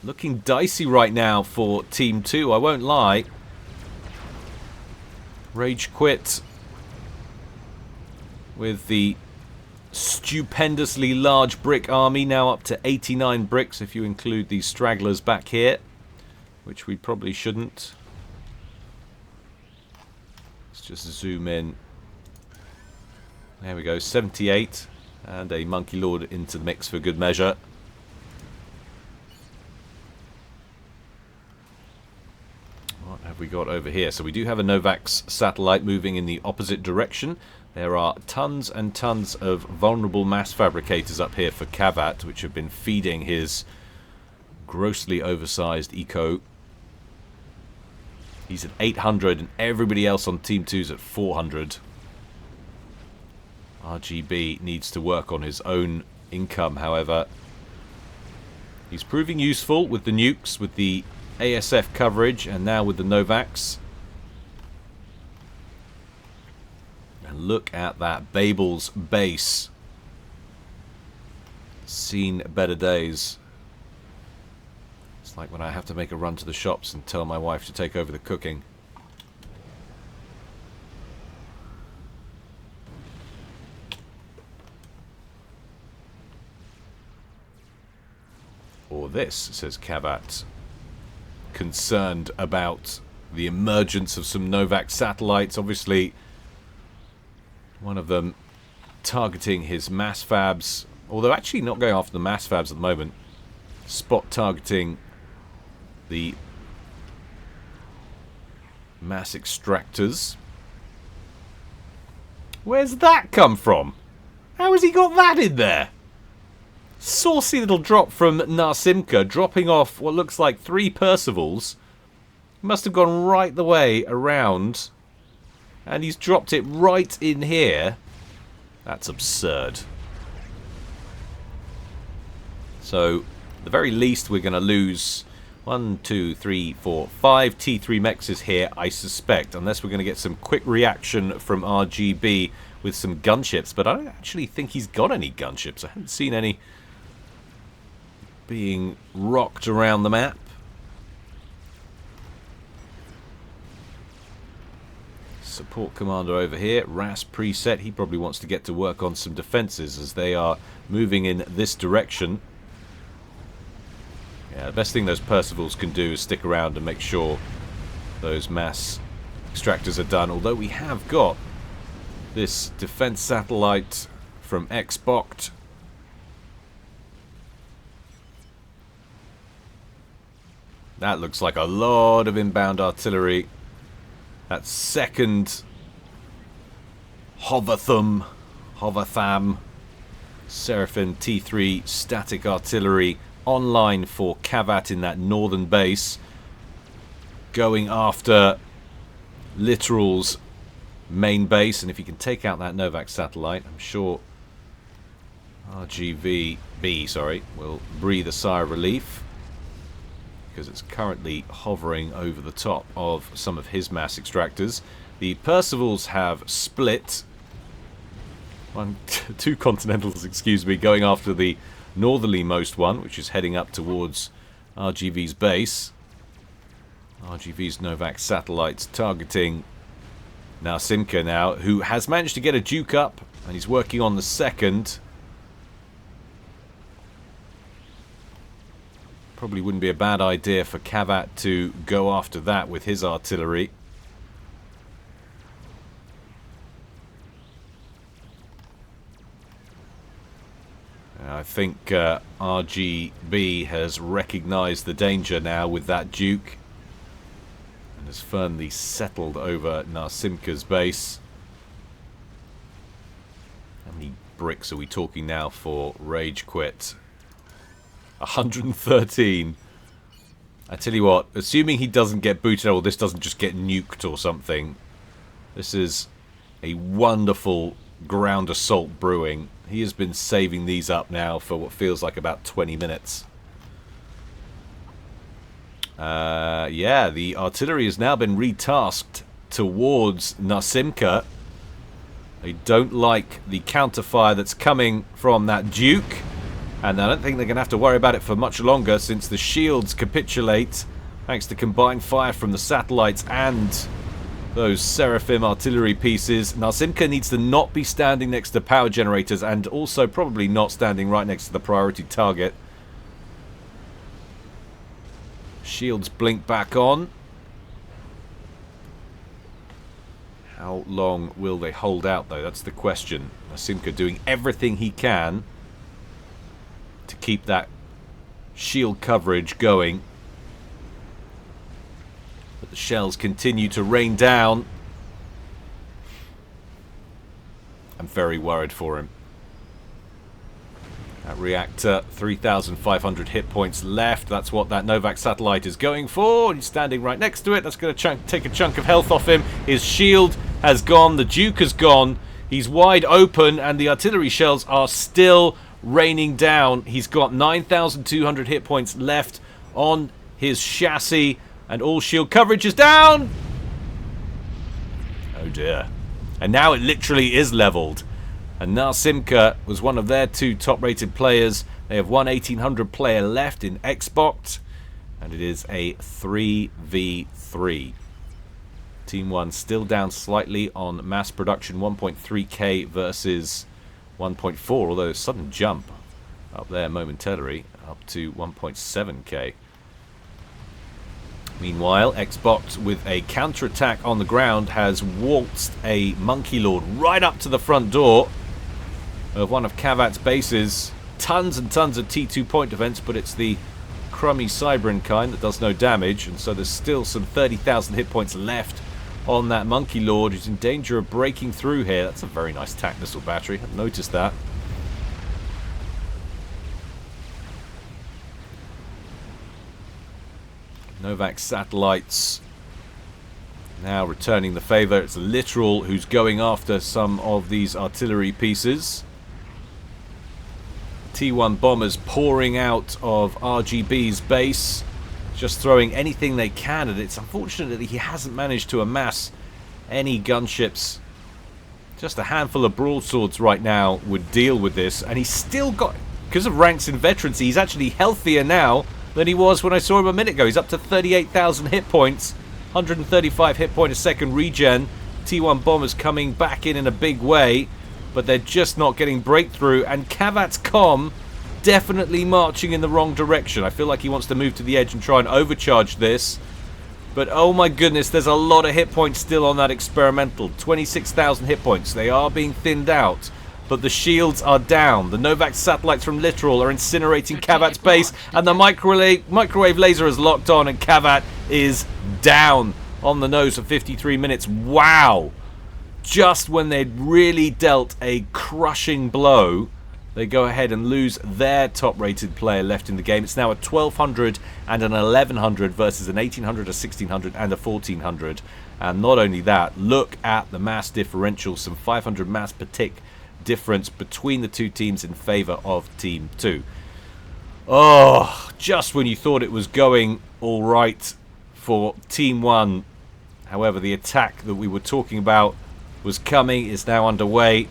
looking dicey right now for Team 2, I won't lie. Rage quit with the stupendously large brick army, now up to 89 bricks if you include these stragglers back here, which we probably shouldn't. Let's just zoom in. There we go, 78, and a Monkey Lord into the mix for good measure. What have we got over here? So we do have a Novak's satellite moving in the opposite direction. There are tons and tons of vulnerable mass fabricators up here for Kavat, which have been feeding his grossly oversized eco. He's at 800 and everybody else on Team 2's at 400. RGB needs to work on his own income, however. He's proving useful with the nukes, with the ASF coverage, and now with the Novaks. And look at that Babel's base. Seen better days. It's like when I have to make a run to the shops and tell my wife to take over the cooking. Or this, says Kavat, concerned about the emergence of some Novak satellites. Obviously, one of them targeting his mass fabs, although actually not going after the mass fabs at the moment. Spot targeting the mass extractors. Where's that come from? How has he got that in there? Saucy little drop from Narsimka, dropping off what looks like 3 Percivals. He must have gone right the way around, and he's dropped it right in here. That's absurd. So, at the very least, we're going to lose 1, 2, 3, 4, 5 T3 mexes here, I suspect, unless we're going to get some quick reaction from RGB with some gunships. But I don't actually think he's got any gunships. I haven't seen any being rocked around the map. Support commander over here, RAS preset. He probably wants to get to work on some defenses as they are moving in this direction. Yeah, the best thing those Percivals can do is stick around and make sure those mass extractors are done. Although we have got this defense satellite from Xbox. That looks like a lot of inbound artillery. That second Hovertham, Seraphim T3 static artillery online for Kavat in that northern base, going after Littoral's main base. And if he can take out that Novak satellite, I'm sure RGB will breathe a sigh of relief, because it's currently hovering over the top of some of his mass extractors. The Percivals have split. 2 Continentals, excuse me, going after the northerly-most one, which is heading up towards RGV's base. RGV's Novak satellites targeting Narsimka now, who has managed to get a Duke up, and he's working on the second. Probably wouldn't be a bad idea for Kavat to go after that with his artillery. I think RGB has recognized the danger now with that Duke and has firmly settled over Narsimka's base. How many bricks are we talking now for Rage Quit? 113. I tell you what, assuming he doesn't get booted out, or this doesn't just get nuked or something, this is a wonderful ground assault brewing. He has been saving these up now for what feels like about 20 minutes. Yeah, the artillery has now been retasked towards Nasimka. They don't like the counterfire that's coming from that Duke, and I don't think they're going to have to worry about it for much longer, since the shields capitulate thanks to combined fire from the satellites and those Seraphim artillery pieces. Nasimka needs to not be standing next to power generators, and also probably not standing right next to the priority target. Shields blink back on. How long will they hold out, though? That's the question. Nasimka doing everything he can to keep that shield coverage going. But the shells continue to rain down. I'm very worried for him. That reactor, 3,500 hit points left. That's what that Novak satellite is going for. He's standing right next to it. That's going to take a chunk of health off him. His shield has gone. The Duke has gone. He's wide open, and the artillery shells are still raining down. He's got 9,200 hit points left on his chassis, and all shield coverage is down. Oh dear. And now it literally is leveled. And Nasimka was one of their two top-rated players. They have one 1,800 player left in Xbox, and it is a 3v3. Team 1 still down slightly on mass production, 1.3k versus 1.4, although a sudden jump up there momentarily, up to 1.7k. Meanwhile, Xbox, with a counter-attack on the ground, has waltzed a Monkey Lord right up to the front door of one of Kavat's bases. Tons and tons of T2 point defense, but it's the crummy Cybran kind that does no damage, and so there's still some 30,000 hit points left on that Monkey Lord, who's in danger of breaking through here. That's a very nice TAC missile battery. I've noticed that. Novak satellites now returning the favour. It's Literal who's going after some of these artillery pieces. T1 bombers pouring out of RGB's base, just throwing anything they can at it. It's unfortunate that he hasn't managed to amass any gunships. Just a handful of broadswords right now would deal with this, and he's still got, because of ranks in veterancy, he's actually healthier now than he was when I saw him a minute ago. He's up to 38,000 hit points, 135 hit point a second regen. T1 bombers coming back in a big way, but they're just not getting breakthrough, and Kavat's comm definitely marching in the wrong direction. I feel like he wants to move to the edge and try and overcharge this, but oh my goodness, there's a lot of hit points still on that experimental. 26,000 hit points. They are being thinned out, but the shields are down. The Novak satellites from Literal are incinerating Kavat's base, and the microwave laser is locked on, and Kavat is down on the nose for 53 minutes. Wow! Just when they'd really dealt a crushing blow, they go ahead and lose their top-rated player left in the game. It's now a 1,200 and an 1,100 versus an 1,800, a 1,600 and a 1,400. And not only that, look at the mass differential. Some 500 mass per tick difference between the two teams in favour of Team 2. Oh, just when you thought it was going all right for Team 1. However, the attack that we were talking about was coming, is now underway.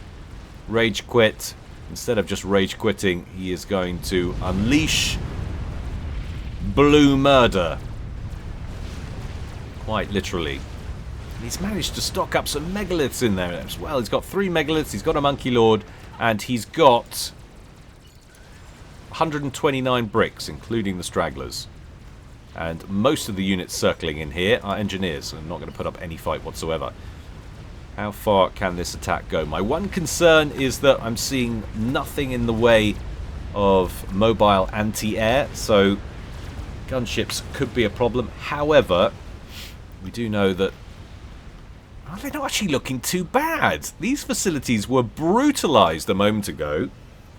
Rage quit. Instead of just rage quitting, he is going to unleash blue murder. Quite literally. And he's managed to stock up some megaliths in there as well. He's got 3 megaliths, he's got a Monkey Lord, and he's got 129 bricks, including the stragglers. And most of the units circling in here are engineers, and I'm not going to put up any fight whatsoever. How far can this attack go? My one concern is that I'm seeing nothing in the way of mobile anti-air, so gunships could be a problem. However, we do know that they're not actually looking too bad. These facilities were brutalized a moment ago,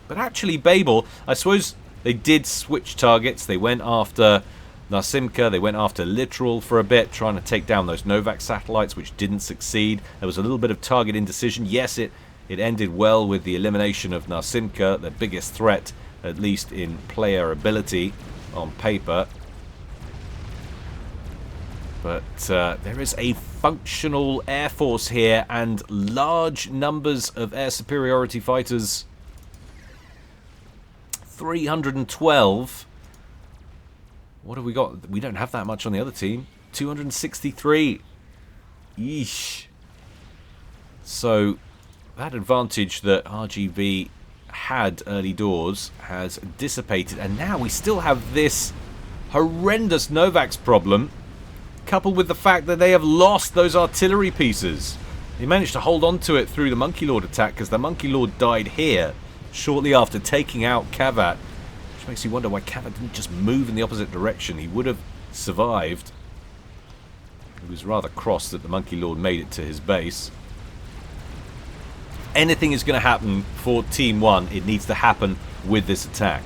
but actually Babel, I suppose they did switch targets. They went after Nasimka, they went after Literal for a bit, trying to take down those Novak satellites, which didn't succeed. There was a little bit of target indecision. Yes, it It ended well with the elimination of Narsimka, their biggest threat, at least in player ability on paper. But there is a functional air force here and large numbers of air superiority fighters. 312. What have we got? We don't have that much on the other team. 263. Yeesh. So that advantage that RGB had early doors has dissipated, and now we still have this horrendous Novak's problem, coupled with the fact that they have lost those artillery pieces. They managed to hold on to it through the Monkey Lord attack because the Monkey Lord died here shortly after taking out Kavat, which makes you wonder why Kavat didn't just move in the opposite direction. He would have survived. He was rather cross that the Monkey Lord made it to his base. Anything is going to happen for Team 1, it needs to happen with this attack.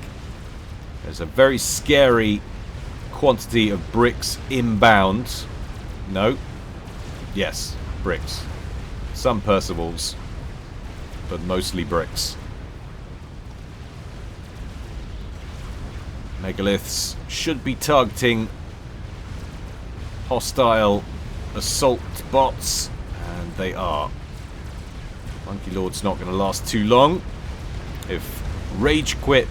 There's a very scary quantity of bricks inbound. No. Yes, bricks. Some Percivals, but mostly bricks. Megaliths should be targeting hostile assault bots, and they are. Monkey Lord's not going to last too long. If Rage Quit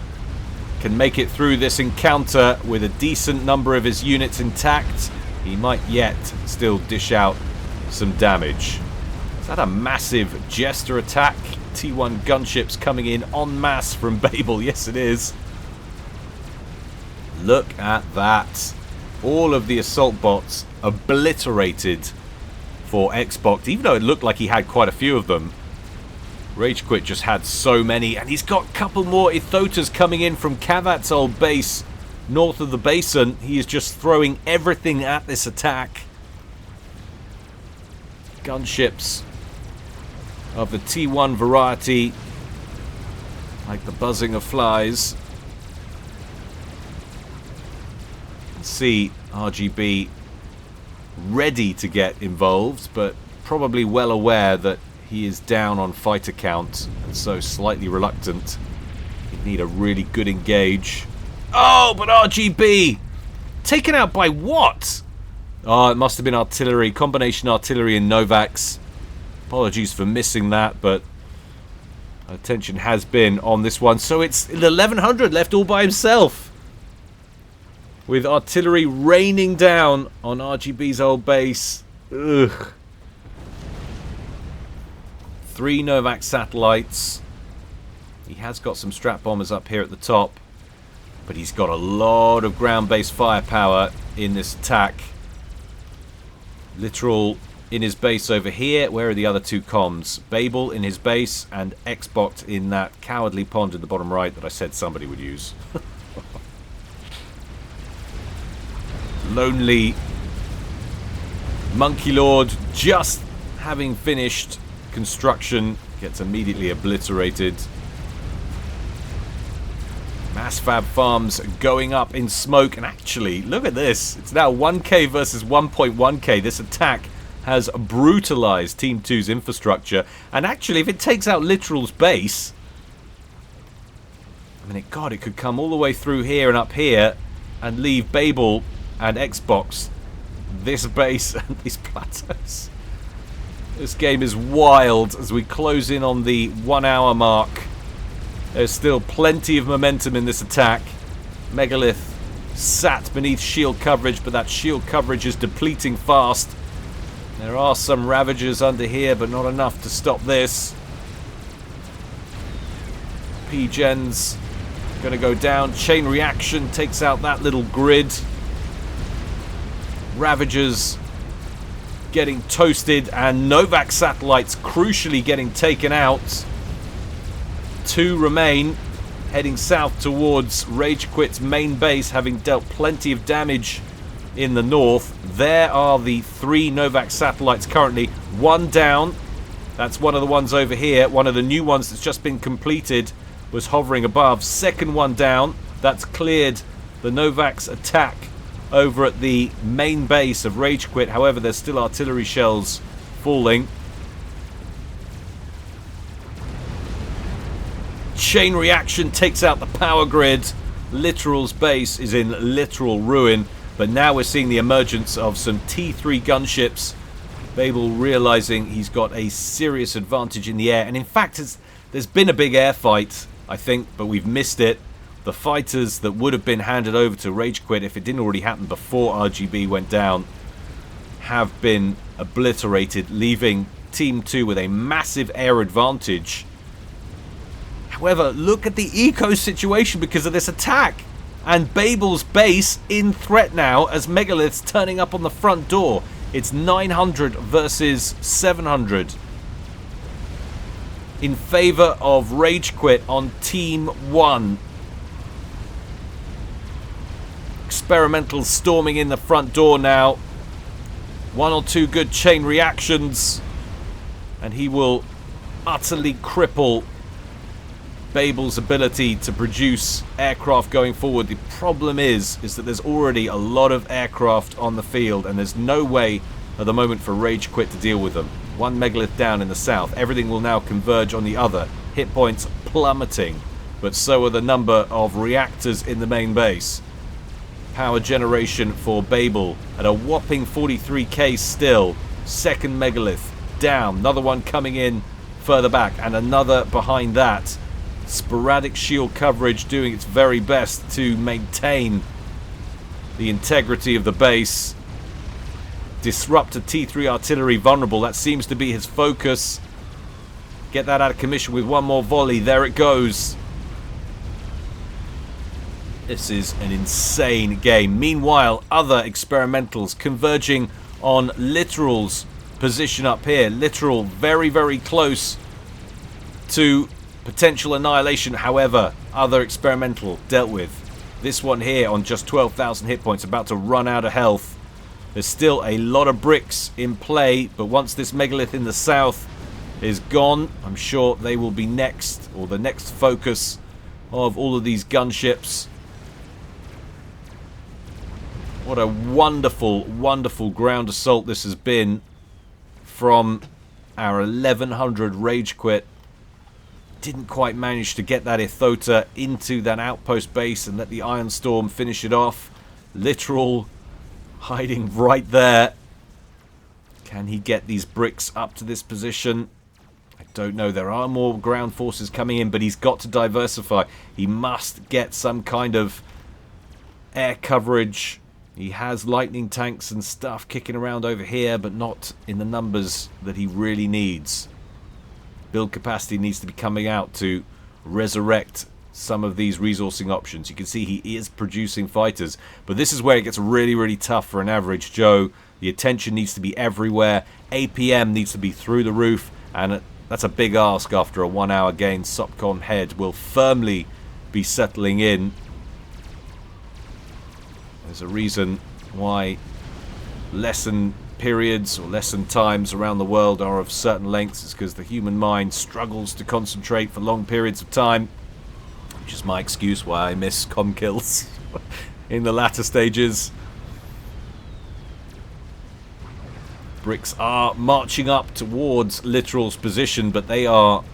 can make it through this encounter with a decent number of his units intact, he might yet still dish out some damage. Is that a massive Jester attack? T1 gunships coming in en masse from Babel. Yes, it is. Look at that. All of the assault bots obliterated for Xbox, even though it looked like he had quite a few of them. Rage Quit just had so many, and he's got a couple more Ithotas coming in from Kavat's old base north of the basin. He is just throwing everything at this attack. Gunships of the T1 variety, like the buzzing of flies. You can see RGB ready to get involved, but probably well aware that he is down on fighter count, and so slightly reluctant. He'd need a really good engage. Oh, but RGB! Taken out by what? Oh, it must have been artillery. Combination artillery and Novaks. Apologies for missing that, but attention has been on this one. So it's 1100 left all by himself, with artillery raining down on RGB's old base. Ugh. 3 Novak satellites. He has got some strat bombers up here at the top, but he's got a lot of ground-based firepower in this attack. Literal in his base over here. Where are the other 2 comms? Babel in his base and Xbox in that cowardly pond in the bottom right that I said somebody would use. Lonely Monkey Lord, just having finished construction, gets immediately obliterated. Mass fab farms going up in smoke, and actually, look at this. It's now 1k versus 1.1k. This attack has brutalized Team 2's infrastructure, and actually, if it takes out Literal's base, I mean, God, it could come all the way through here and up here and leave Babel and Xbox this base and these plateaus. This game is wild as we close in on the 1 hour mark. There's still plenty of momentum in this attack. Megalith sat beneath shield coverage, but that shield coverage is depleting fast. There are some Ravagers under here, but not enough to stop this. P-Gen's going to go down. Chain reaction takes out that little grid. Ravagers getting toasted, and Novak satellites crucially getting taken out. 2 remain, heading south towards Rage Quit's main base, having dealt plenty of damage in the north. There are the 3 Novak satellites currently. 1 down. That's one of the ones over here. One of the new ones that's just been completed was hovering above. Second one down. That's cleared the Novak's attack over at the main base of Rage Quit. However, there's still artillery shells falling. chain reaction takes out the power grid. Literal's base is in literal ruin. But now we're seeing the emergence of some T3 gunships. Babel realizing he's got a serious advantage in the air. And in fact, there's been a big air fight, I think, but we've missed it. The fighters that would have been handed over to Rage Quit if it didn't already happen before RGB went down have been obliterated, leaving Team 2 with a massive air advantage. However, look at the eco situation because of this attack. And Babel's base in threat now as Megalith's turning up on the front door. It's 900 versus 700. In favor of Rage Quit on Team 1. Experimental storming in the front door now. One or two good chain reactions. And he will utterly cripple Babel's ability to produce aircraft going forward. The problem is that there's already a lot of aircraft on the field and there's no way at the moment for Rage Quit to deal with them. One megalith down in the south. Everything will now converge on the other. Hit points plummeting, but so are the number of reactors in the main base. Power generation for Babel at a whopping 43k still. Second megalith down. Another one coming in further back and another behind that. Sporadic shield coverage doing its very best to maintain the integrity of the base. Disrupt a T3 artillery vulnerable. That seems to be his focus. Get that out of commission with one more volley. There it goes. This is an insane game. Meanwhile, other experimentals converging on Literal's position up here. Literal very, very close to potential annihilation. However, other experimental dealt with. This one here on just 12,000 hit points, about to run out of health. There's still a lot of bricks in play, but once this megalith in the south is gone, I'm sure they will be next, or the next focus of all of these gunships. What a wonderful, wonderful ground assault this has been from our 1100 Rage Quit. Didn't quite manage to get that Ithota into that outpost base and let the Iron Storm finish it off. Literal hiding right there. Can he get these bricks up to this position? I don't know. There are more ground forces coming in, but he's got to diversify. He must get some kind of air coverage. He has lightning tanks and stuff kicking around over here, but not in the numbers that he really needs. Build capacity needs to be coming out to resurrect some of these resourcing options. You can see he is producing fighters, but this is where it gets really, really tough for an average Joe. The attention needs to be everywhere. APM needs to be through the roof, and that's a big ask after a 1 hour game. Sopcon head will firmly be settling in. There's a reason why lesson periods or lesson times around the world are of certain lengths. It's because the human mind struggles to concentrate for long periods of time, which is my excuse why I miss comm kills in the latter stages. Bricks are marching up towards Literal's position, but they are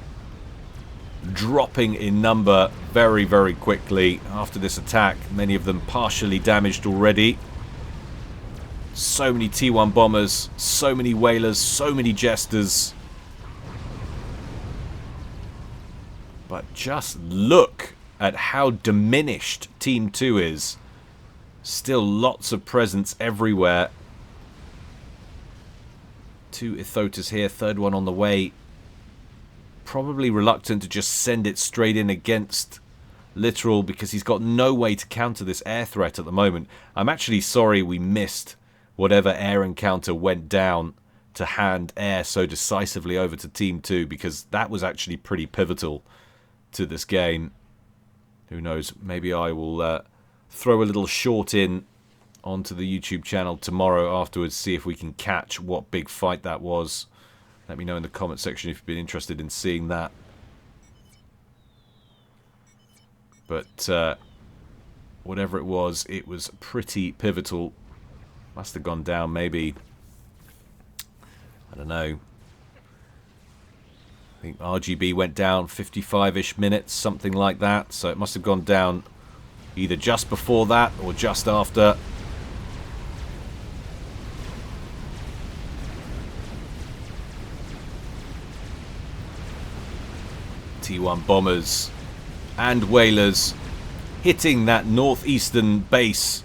dropping in number very, very quickly after this attack. Many of them partially damaged already. So many T1 bombers, so many whalers, so many jesters. But just look at how diminished Team 2 is. Still lots of presence everywhere. 2 Ithotas here, third one on the way. Probably reluctant to just send it straight in against Literal because he's got no way to counter this air threat at the moment. I'm actually sorry we missed whatever air encounter went down to hand air so decisively over to Team 2, because that was actually pretty pivotal to this game. Who knows, maybe I will throw a little short in onto the YouTube channel tomorrow afterwards, see if we can catch what big fight that was. Let me know in the comment section if you've been interested in seeing that. But whatever it was pretty pivotal. Must have gone down maybe, I don't know, think RGB went down 55-ish minutes, something like that. So it must have gone down either just before that or just after. T1 bombers and whalers hitting that northeastern base,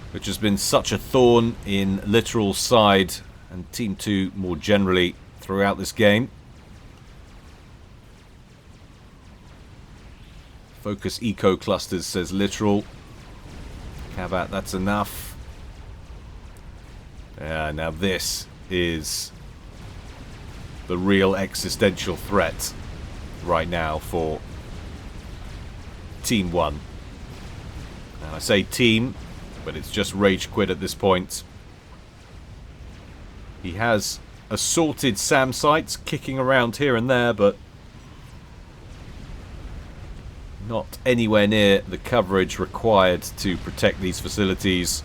which has been such a thorn in Littoral's side and Team 2 more generally throughout this game. Focus eco clusters, says Littoral. Cavat, that's enough. Now this is the real existential threat right now for Team 1. And I say team, but it's just Rage Quit at this point. He has assaulted SAM sites kicking around here and there, but not anywhere near the coverage required to protect these facilities.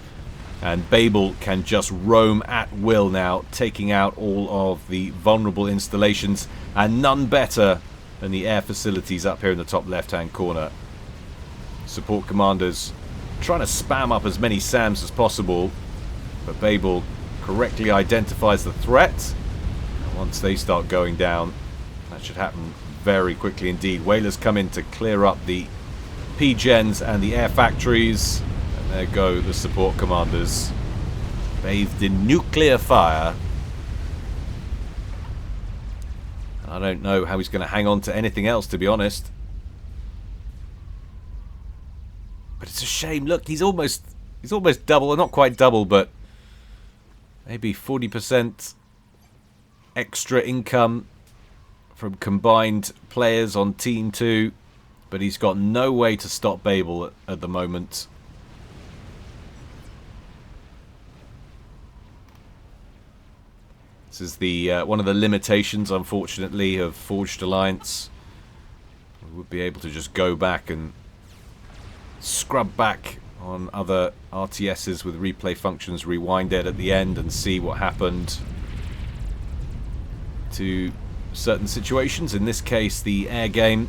And Babel can just roam at will now, taking out all of the vulnerable installations, and none better than the air facilities up here in the top left-hand corner. Support commanders trying to spam up as many SAMs as possible, but Babel correctly identifies the threat. And once they start going down, that should happen very quickly indeed. Whalers come in to clear up the P-gens and the air factories, and there go the support commanders, bathed in nuclear fire. I don't know how he's going to hang on to anything else, to be honest. But it's a shame. Look, he's almost double, well, not quite double, but maybe 40% extra income from combined players on Team 2, but he's got no way to stop Babel at the moment. This is the one of the limitations, unfortunately, of Forged Alliance. We would be able to just go back and scrub back on other RTSs with replay functions, rewind it at the end and see what happened to certain situations. In this case, the air game,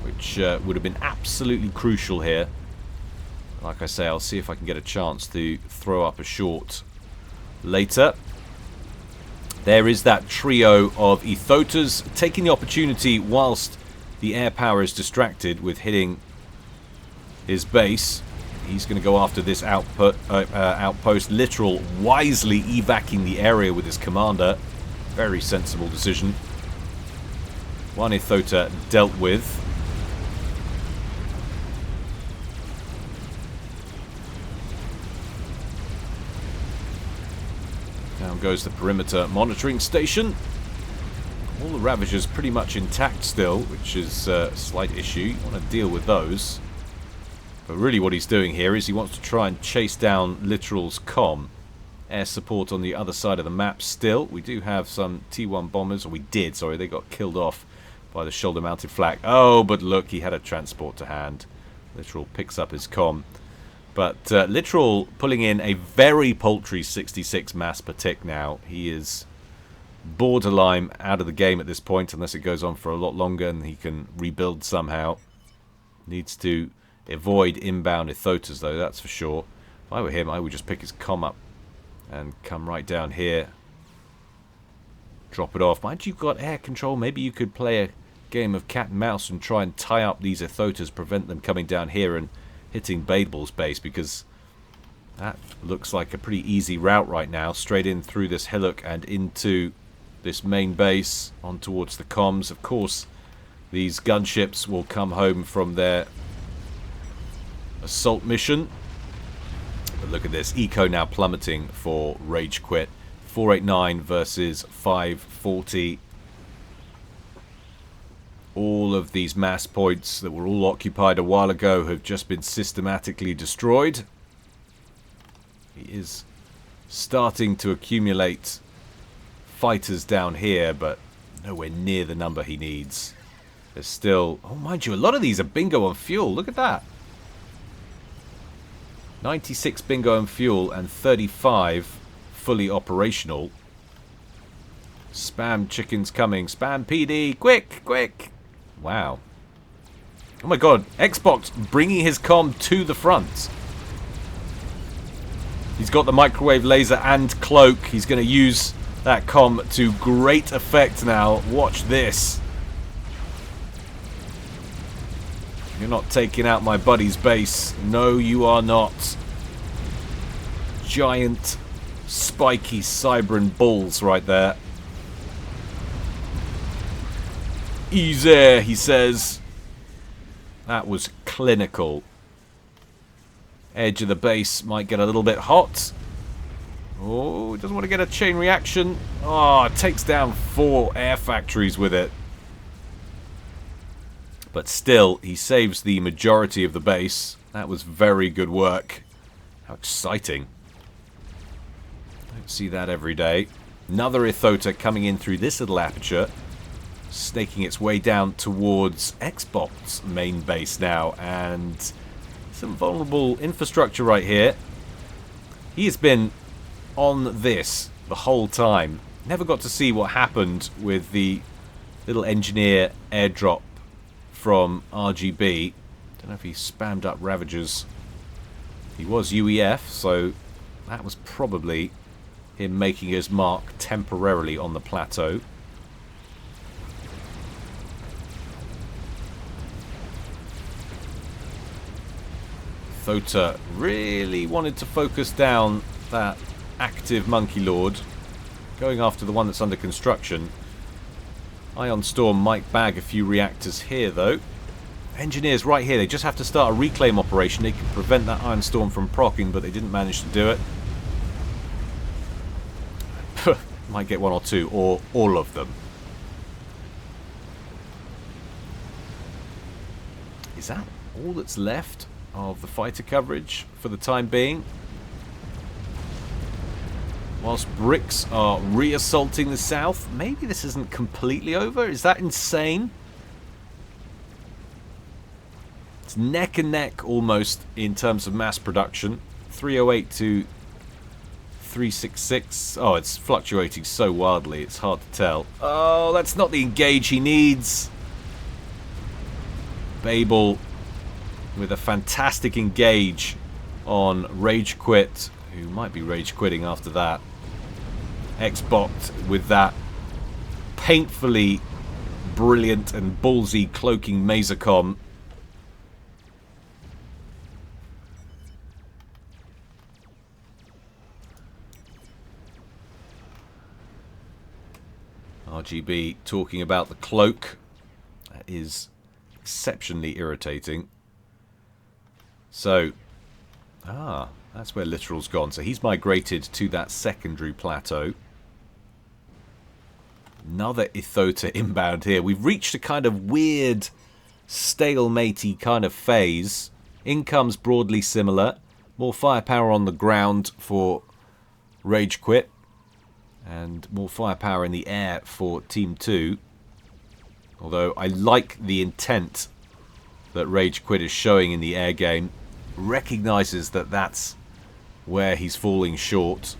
which would have been absolutely crucial here. Like I say, I'll see if I can get a chance to throw up a short later. There is that trio of Ethotas taking the opportunity whilst the air power is distracted with hitting his base. He's going to go after this outpost. Littoral wisely evacuating the area with his commander. Very sensible decision. One Ethota dealt with. Down goes the perimeter monitoring station. All the Ravagers pretty much intact still, which is a slight issue. You want to deal with those. But really what he's doing here is he wants to try and chase down Littoral's comm. Air support on the other side of the map still. We do have some T1 bombers, or we did, sorry, they got killed off by the shoulder-mounted flak. Oh, but look, he had a transport to hand. Littoral picks up his comm. But Littoral pulling in a very paltry 66 mass per tick now. He is borderline out of the game at this point, unless it goes on for a lot longer and he can rebuild somehow. Needs to avoid inbound Ethotas, though, that's for sure. If I were him, I would just pick his comm up and come right down here. Drop it off. Mind you, you've got air control. Maybe you could play a game of cat and mouse and try and tie up these Ethotas, prevent them coming down here and hitting Babel's base, because that looks like a pretty easy route right now. Straight in through this hillock and into this main base on towards the comms. Of course, these gunships will come home from their assault mission. But look at this. Eco now plummeting for Rage Quit. 489 versus 540. All of these mass points that were all occupied a while ago have just been systematically destroyed. He is starting to accumulate fighters down here, but nowhere near the number he needs. There's still... oh, mind you, a lot of these are bingo on fuel. Look at that. 96 bingo and fuel and 35 fully operational. Spam chickens coming. Spam PD. Quick, quick. Wow. Oh my god. Xbox bringing his comm to the front. He's got the microwave laser and cloak. He's going to use that comm to great effect now. Watch this. You're not taking out my buddy's base. No, you are not. Giant, spiky Cybran balls right there. Easy, he says. That was clinical. Edge of the base might get a little bit hot. Oh, doesn't want to get a chain reaction. Oh, it takes down 4 air factories with it. But still, he saves the majority of the base. That was very good work. How exciting. Don't see that every day. Another Ithota coming in through this little aperture. Snaking its way down towards Xbox main base now. And some vulnerable infrastructure right here. He has been on this the whole time. Never got to see what happened with the little engineer airdrop from RGB. Don't know if he spammed up Ravagers. He was UEF, so that was probably him making his mark temporarily on the plateau. Thota really wanted to focus down that active Monkey Lord, going after the one that's under construction. Ion Storm might bag a few reactors here, though. Engineers right here, they just have to start a reclaim operation. They can prevent that Ion Storm from proccing, but they didn't manage to do it. Might get 1 or 2, or all of them. Is that all that's left of the fighter coverage for the time being? Whilst bricks are reassaulting the south, maybe this isn't completely over. Is that insane? It's neck and neck almost in terms of mass production. 308 to 366. Oh, it's fluctuating so wildly, it's hard to tell. Oh, that's not the engage he needs. Babel with a fantastic engage on Rage Quit, who might be rage quitting after that. Xbox with that painfully brilliant and ballsy cloaking Masercom. RGB talking about the cloak. That is exceptionally irritating. So, that's where Literal's gone. So he's migrated to that secondary plateau. Another Ithota inbound here. We've reached a kind of weird, stalematey kind of phase. Income's broadly similar. More firepower on the ground for Rage Quit. And more firepower in the air for Team 2. Although I like the intent that Rage Quit is showing in the air game. Recognizes that that's where he's falling short.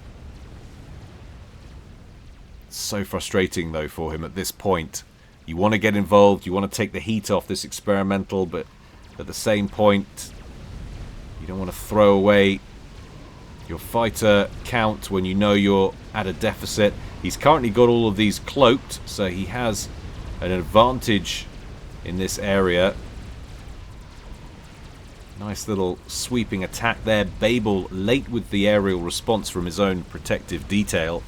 So frustrating though for him at this point. You want to get involved, you want to take the heat off this experimental, but at the same point you don't want to throw away your fighter count when you know you're at a deficit. He's currently got all of these cloaked, so he has an advantage in this area. Nice little sweeping attack there. Babel late with the aerial response from his own protective detail.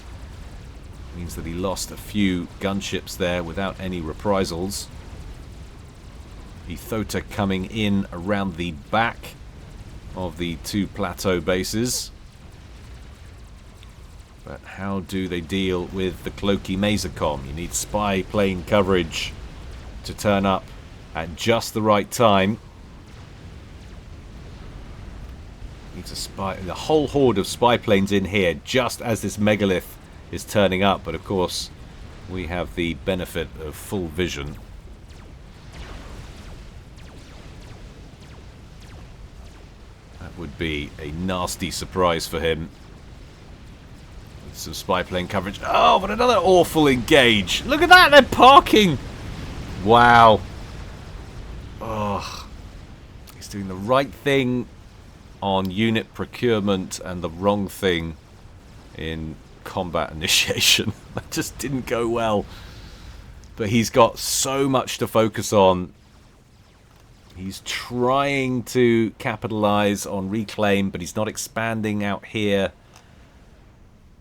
Means that he lost a few gunships there without any reprisals. Ithota coming in around the back of the 2 plateau bases. But how do they deal with the cloaky Masercom? You need spy plane coverage to turn up at just the right time. Needs a spy, the whole horde of spy planes in here just as this megalith is turning up, but of course we have the benefit of full vision. That would be a nasty surprise for him. Some spy plane coverage. Oh, but another awful engage. Look at that, they're parking. Wow. Oh, he's doing the right thing on unit procurement and the wrong thing in combat initiation. That just didn't go well. But he's got so much to focus on. He's trying to capitalize on reclaim, but he's not expanding out here.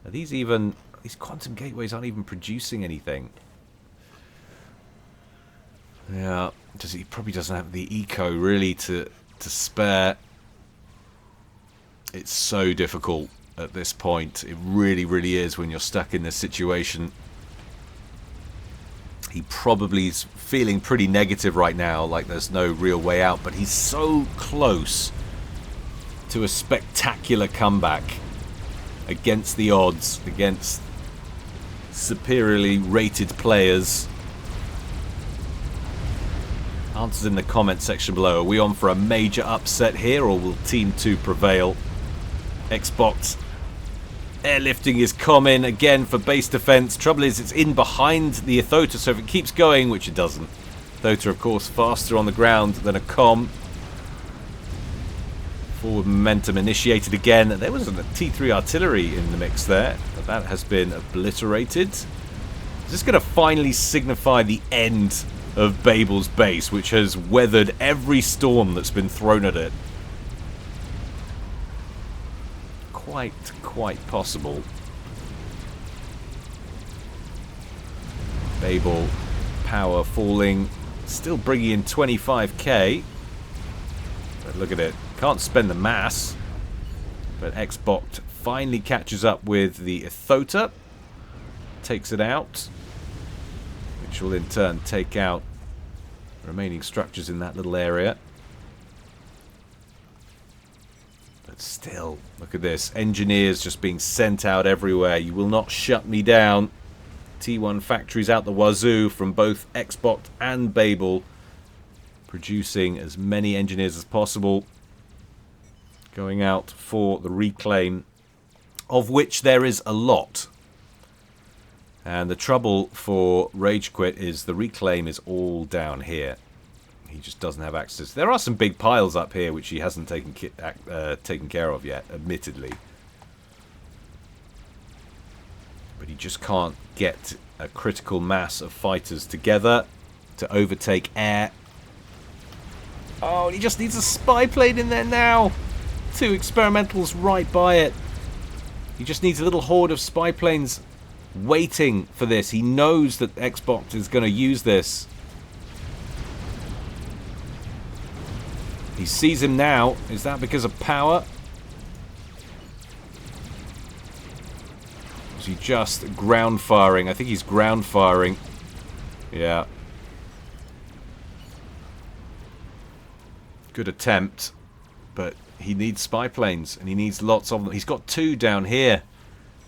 Are these even... These quantum gateways aren't even producing anything. Yeah, he probably doesn't have the eco really to spare. It's so difficult at this point. It really, really is when you're stuck in this situation. He probably is feeling pretty negative right now, like there's no real way out, but he's so close to a spectacular comeback against the odds, against superiorly rated players. Answers in the comment section below. Are we on for a major upset here, or will Team 2 prevail? Xbox airlifting is common again for base defense. Trouble is, it's in behind the Ethota, so if it keeps going, which it doesn't. Ethota, of course, faster on the ground than a com. Forward momentum initiated again. There was a T3 artillery in the mix there, but that has been obliterated. Is this going to finally signify the end of Babel's base, which has weathered every storm that's been thrown at it? Quite possible. Babel power falling, still bringing in 25k. But look at it, can't spend the mass. But Xbox finally catches up with the Ethota, takes it out, which will in turn take out remaining structures in that little area. But still, look at this. Engineers just being sent out everywhere. You will not shut me down. T1 factories out the wazoo from both Xbox and Babel, producing as many engineers as possible, going out for the reclaim, of which there is a lot. And the trouble for Rage Quit is the reclaim is all down here. He just doesn't have access. There are some big piles up here which he hasn't taken care of yet, admittedly. But he just can't get a critical mass of fighters together to overtake air. Oh, he just needs a spy plane in there now. 2 experimentals right by it. He just needs a little horde of spy planes waiting for this. He knows that Xbox is going to use this. He sees him now. Is that because of power? Is he just ground firing? I think he's ground firing. Yeah. Good attempt. But he needs spy planes. And he needs lots of them. He's got 2 down here.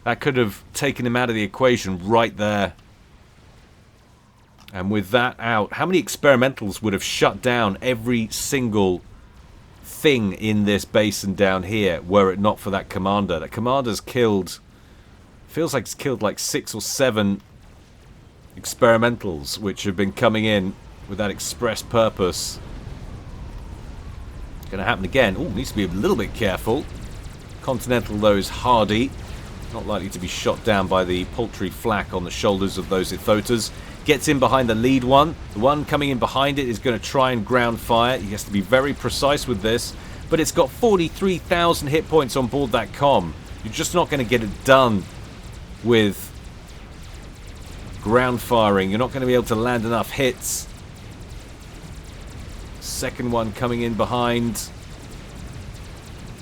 That could have taken him out of the equation right there. And with that out, how many experimentals would have shut down every single thing in this basin down here were it not for that commander? That commander's killed... Feels like it's killed like 6 or 7 experimentals which have been coming in with that express purpose. It's going to happen again. Oh, needs to be a little bit careful. Continental, though, is hardy. Not likely to be shot down by the paltry flak on the shoulders of those Ethotas. Gets in behind the lead one. The one coming in behind it is going to try and ground fire. He has to be very precise with this. But it's got 43,000 hit points on board that comm. You're just not going to get it done with ground firing. You're not going to be able to land enough hits. Second one coming in behind.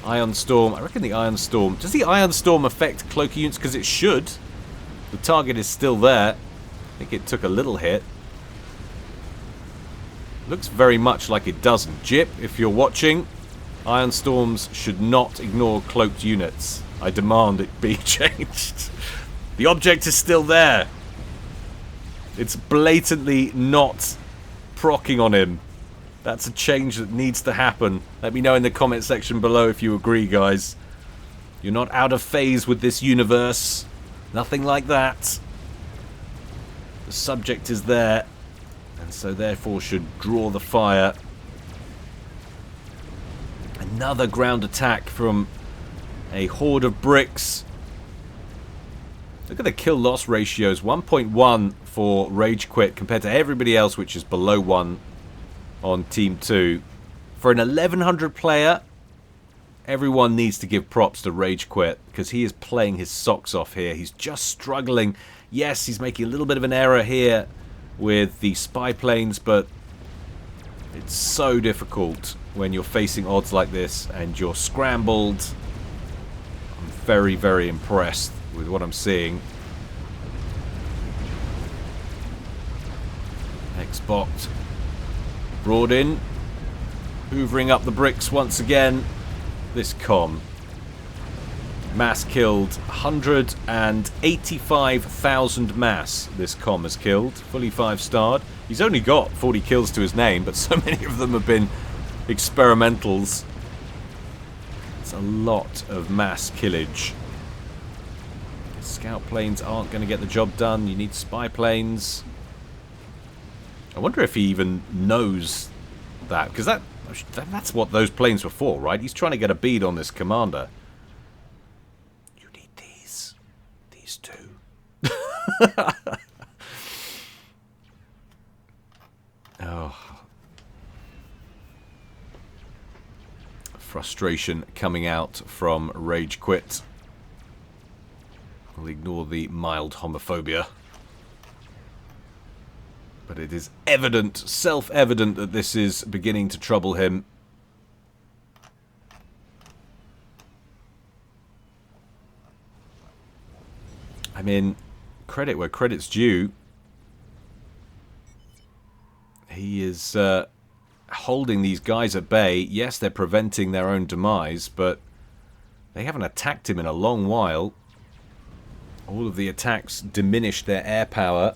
Ion Storm. I reckon the Ion Storm... Does the Ion Storm affect cloaky units? Because it should. The target is still there. I think it took a little hit. Looks very much like it doesn't. Jip, if you're watching, Ion Storms should not ignore cloaked units. I demand it be changed. The object is still there. It's blatantly not proccing on him. That's a change that needs to happen. Let me know in the comment section below if you agree, guys. You're not out of phase with this universe. Nothing like that. The subject is there, and so therefore should draw the fire. Another ground attack from a horde of bricks. Look at the kill-loss ratios. 1.1 for Rage Quit compared to everybody else, which is below 1 on Team 2. For an 1100 player, everyone needs to give props to Rage Quit because he is playing his socks off here. He's just struggling. Yes, he's making a little bit of an error here with the spy planes, but it's so difficult when you're facing odds like this and you're scrambled. I'm very, very impressed with what I'm seeing. Xbox brought in, hoovering up the bricks once again. This comm. Mass killed 185,000 mass. This comm has killed. Fully 5-starred. He's only got 40 kills to his name, but so many of them have been experimentals. It's a lot of mass killage. Scout planes aren't going to get the job done. You need spy planes. I wonder if he even knows that, because that's what those planes were for, right? He's trying to get a bead on this commander. You need these two. Oh. Frustration coming out from Rage Quit. We'll ignore the mild homophobia. But it is evident, self-evident, that this is beginning to trouble him. I mean, credit where credit's due. He is holding these guys at bay. Yes, they're preventing their own demise, but they haven't attacked him in a long while. All of the attacks diminished their air power.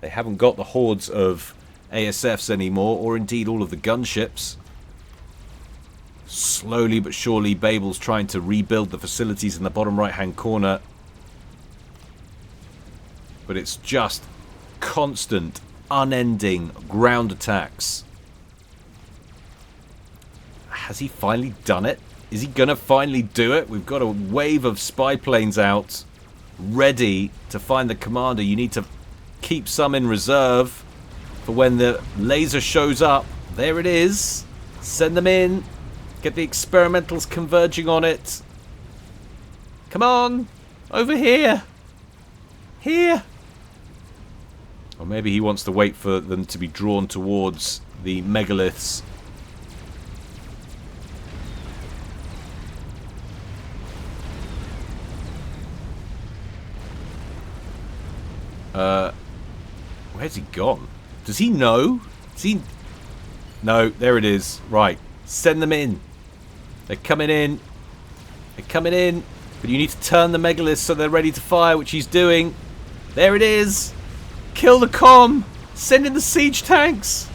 They haven't got the hordes of ASFs anymore, or indeed all of the gunships. Slowly but surely, Babel's trying to rebuild the facilities in the bottom right-hand corner. But it's just constant, unending ground attacks. Has he finally done it? Is he going to finally do it? We've got a wave of spy planes out, ready to find the commander. You need to keep some in reserve for when the laser shows up. There it is. Send them in. Get the experimentals converging on it. Come on. Over here. Here. Or maybe he wants to wait for them to be drawn towards the megaliths. Where's he gone? Does he know? Does he... No, there it is. Right. Send them in. They're coming in. They're coming in. But you need to turn the megaliths so they're ready to fire, which he's doing. There it is. Kill the comm. Send in the siege tanks.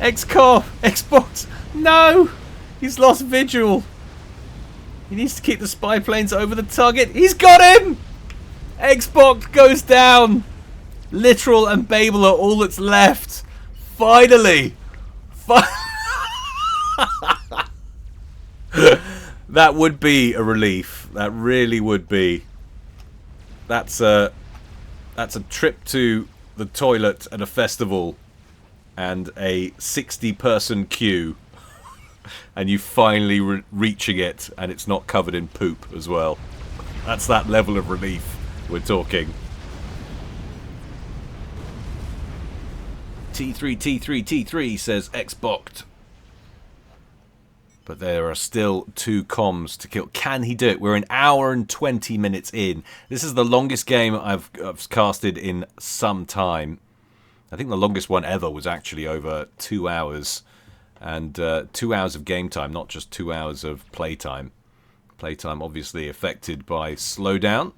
Xbox. No. He's lost visual. He needs to keep the spy planes over the target. He's got him. Xbox goes down. Literal and Babel are all that's left. Finally. That would be a relief. That really would be. That's a trip to the toilet at a festival and a 60-person queue. And you finally reaching it, and it's not covered in poop as well. That's that level of relief we're talking. T3, says Xbox. But there are still 2 comms to kill. Can he do it? We're an hour and 20 minutes in. This is the longest game I've casted in some time. I think the longest one ever was actually over 2 hours. And 2 hours of game time, not just 2 hours of playtime. Playtime obviously affected by slowdown.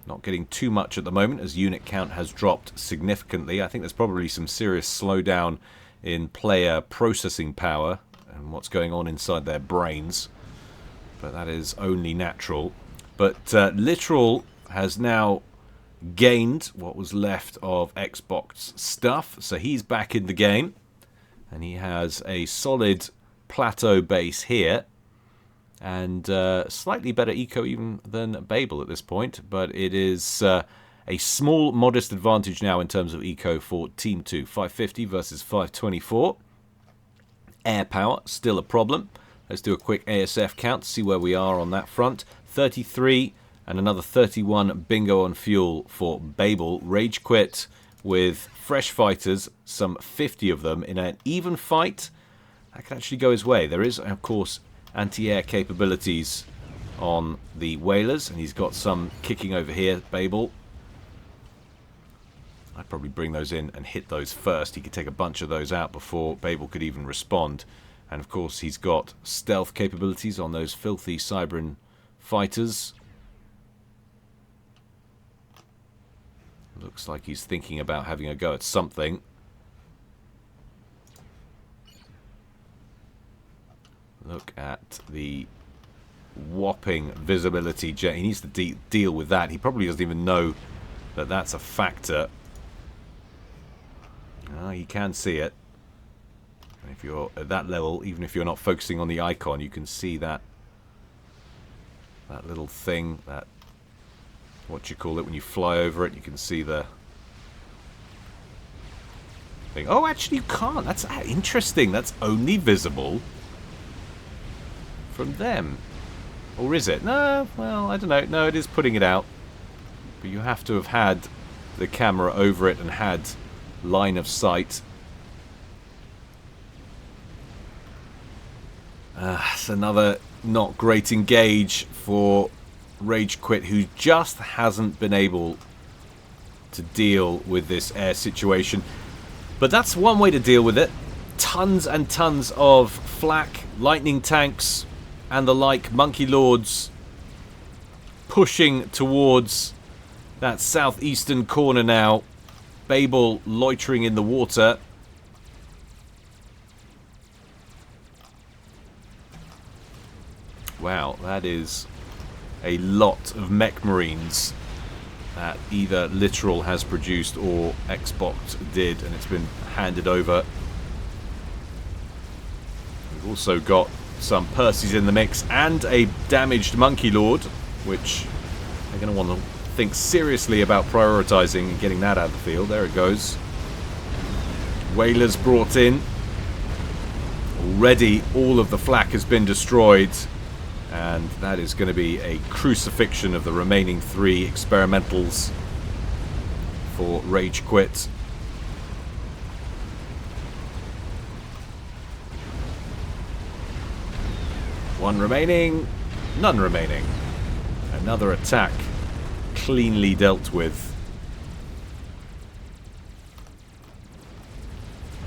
Not getting too much at the moment as unit count has dropped significantly. I think there's probably some serious slowdown in player processing power and what's going on inside their brains. But that is only natural. But Literal has now gained what was left of Xbox stuff, so he's back in the game, and he has a solid plateau base here, and slightly better eco even than Babel at this point, but it is a small, modest advantage now in terms of eco for Team 2. 550 versus 524. Air power, still a problem. Let's do a quick ASF count to see where we are on that front. 33 and another 31 bingo on fuel for Babel. Rage quit with fresh fighters, some 50 of them in an even fight. That could actually go his way. There is, of course, anti-air capabilities on the whalers, and he's got some kicking over here, Babel. I'd probably bring those in and hit those first. He could take a bunch of those out before Babel could even respond. And of course he's got stealth capabilities on those filthy Cybran fighters. Looks like he's thinking about having a go at something. Look at the whopping visibility. He needs to deal with that. He probably doesn't even know that that's a factor. You can see it. And if you're at that level, even if you're not focusing on the icon, you can see that little thing, that, what you call it, when you fly over it, you can see the thing. Oh, actually you can't. That's interesting. That's only visible from them. Or is it? No, well, I don't know. No, it is putting it out. But you have to have had the camera over it and had line of sight. It's another not great engage for Rage Quit, who just hasn't been able to deal with this air situation. But that's one way to deal with it. Tons and tons of flak, lightning tanks, and the like, monkey lords pushing towards that southeastern corner now. Babel loitering in the water. Wow, that is a lot of mech marines that either Literal has produced or Xbox did, and it's been handed over. We've also got some Percys in the mix and a damaged monkey lord, which they're going to want to think seriously about prioritizing and getting that out of the field. There it goes. Whalers brought in. Already all of the flak has been destroyed, and that is going to be a crucifixion of the remaining 3 experimentals for Rage Quit. One remaining, none remaining. Another attack cleanly dealt with.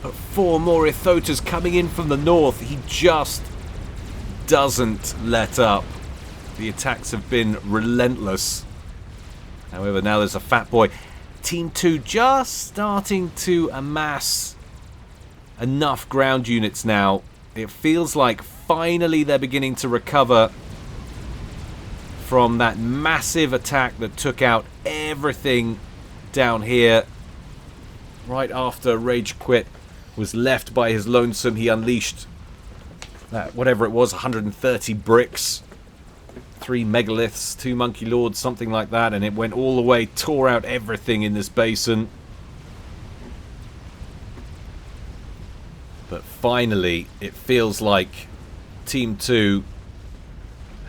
But 4 more Ithotas coming in from the north. He just doesn't let up. The attacks have been relentless. However, now there's a fat boy. Team 2 just starting to amass enough ground units now. It feels like finally they're beginning to recover from that massive attack that took out everything down here. Right after Rage Quit was left by his lonesome, he unleashed that, whatever it was, 130 bricks, 3 megaliths, 2 monkey lords, something like that, and it went all the way, tore out everything in this basin. But finally, it feels like Team 2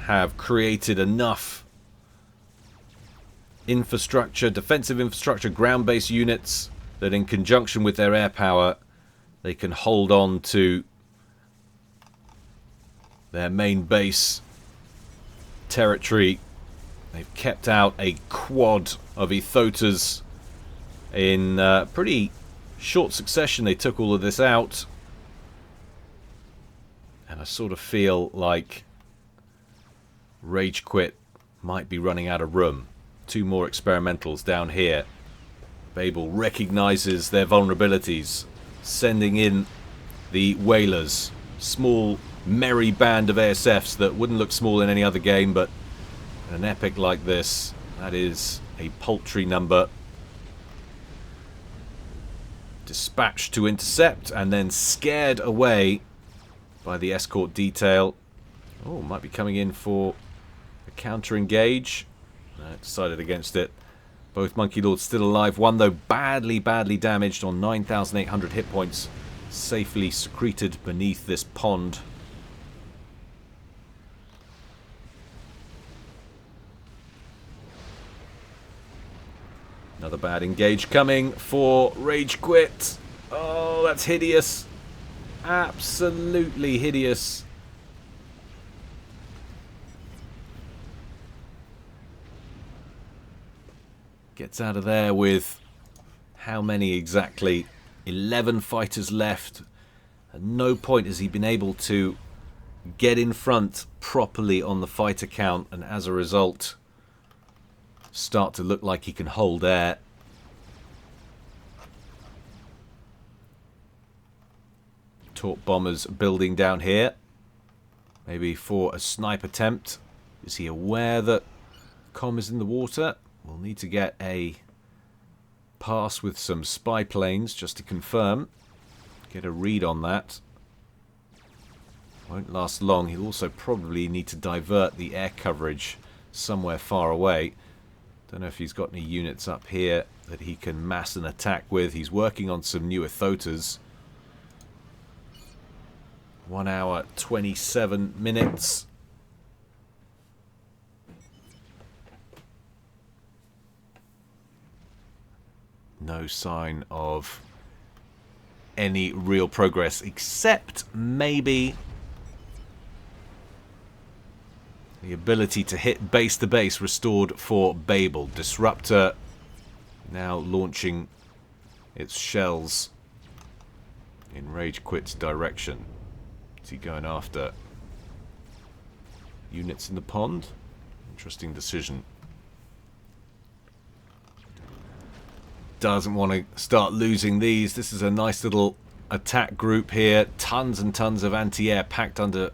have created enough infrastructure, defensive infrastructure, ground-based units, that in conjunction with their air power, they can hold on to their main base territory. They've kept out a quad of Ithotas in pretty short succession. They took all of this out. And I sort of feel like Rage Quit might be running out of room. 2 more experimentals down here. Babel recognizes their vulnerabilities, sending in the whalers. Small, merry band of ASFs that wouldn't look small in any other game, but in an epic like this, that is a paltry number. Dispatched to intercept and then scared away by the escort detail. Oh, might be coming in for a counter-engage. Decided against it. Both Monkey Lords still alive. One, though, badly damaged on 9,800 hit points. Safely secreted beneath this pond. Another bad engage coming for Rage Quit. Oh, that's hideous. Absolutely hideous. Gets out of there with how many exactly? 11 fighters left. At no point has he been able to get in front properly on the fighter count, and as a result start to look like he can hold air. Torp bombers building down here. Maybe for a snipe attempt. Is he aware that Com is in the water? We'll need to get a pass with some spy planes just to confirm. Get a read on that. Won't last long. He'll also probably need to divert the air coverage somewhere far away. Don't know if he's got any units up here that he can mass an attack with. He's working on some new Ethotas. 1 hour, 27 minutes. No sign of any real progress, except maybe the ability to hit base to base restored for Babel. Disruptor now launching its shells in Rage Quit's direction. Is he going after units in the pond? Interesting decision. Doesn't want to start losing these. This is a nice little attack group here. Tons and tons of anti-air packed under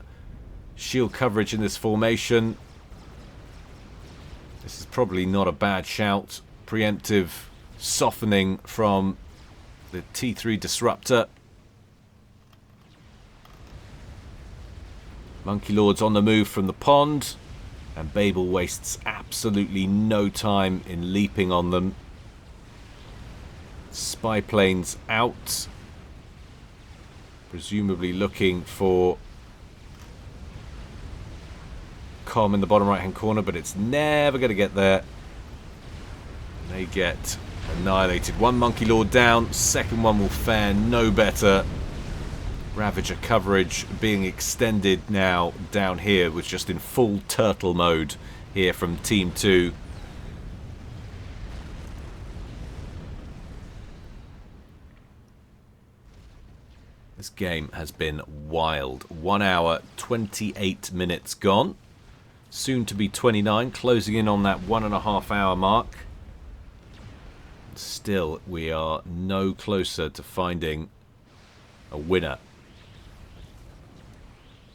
shield coverage in this formation. This is probably not a bad shout. Preemptive softening from the T3 Disruptor. Monkey Lord's on the move from the pond, and Babel wastes absolutely no time in leaping on them. Spy planes out, presumably looking for Com in the bottom right hand corner, but it's never going to get there. They get annihilated. One Monkey Lord down, second one will fare no better. Ravager coverage being extended now down here, was just in full turtle mode here from Team 2. This game has been wild. 1 hour, 28 minutes gone. Soon to be 29, closing in on that 1.5 hour mark. Still, we are no closer to finding a winner.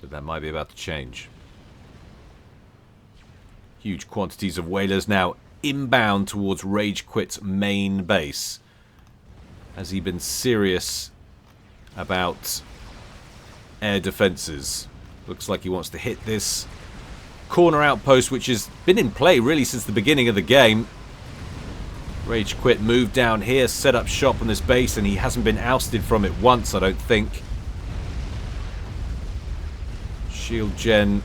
But that might be about to change. Huge quantities of whalers now inbound towards Rage Quit's main base. Has he been serious about air defenses? Looks like he wants to hit this corner outpost, which has been in play really since the beginning of the game. Rage Quit moved down here, set up shop on this base, and he hasn't been ousted from it once, I don't think. Shield gen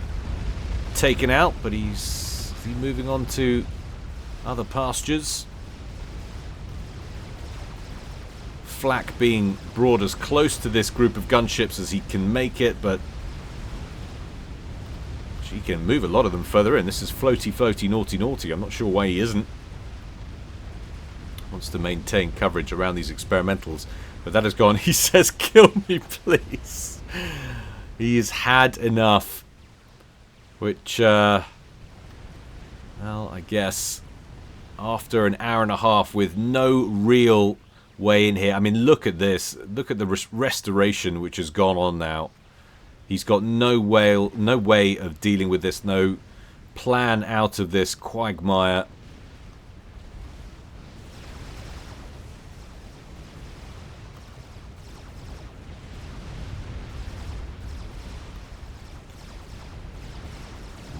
taken out, but is he moving on to other pastures? Flak being brought as close to this group of gunships as he can make it, but he can move a lot of them further in. This is floaty, floaty, naughty, naughty. I'm not sure why he isn't. Wants to maintain coverage around these experimentals, but that has gone. He says, kill me, please. He has had enough. Which, well, I guess after an hour and a half with no real way in here. I mean, look at this. Look at the restoration which has gone on now. He's got no way of dealing with this, no plan out of this quagmire.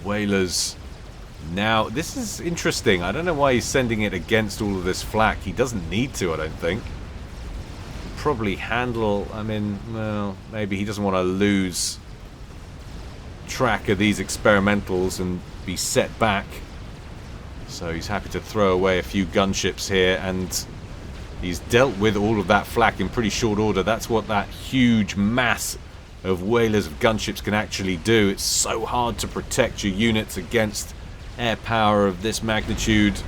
Whalers. Now, this is interesting. I don't know why he's sending it against all of this flak. He doesn't need to, I don't think. Probably handle, I mean, well, maybe he doesn't want to lose track of these experimentals and be set back. So he's happy to throw away a few gunships here, and he's dealt with all of that flak in pretty short order. That's what that huge mass of whalers of gunships can actually do. It's so hard to protect your units against air power of this magnitude.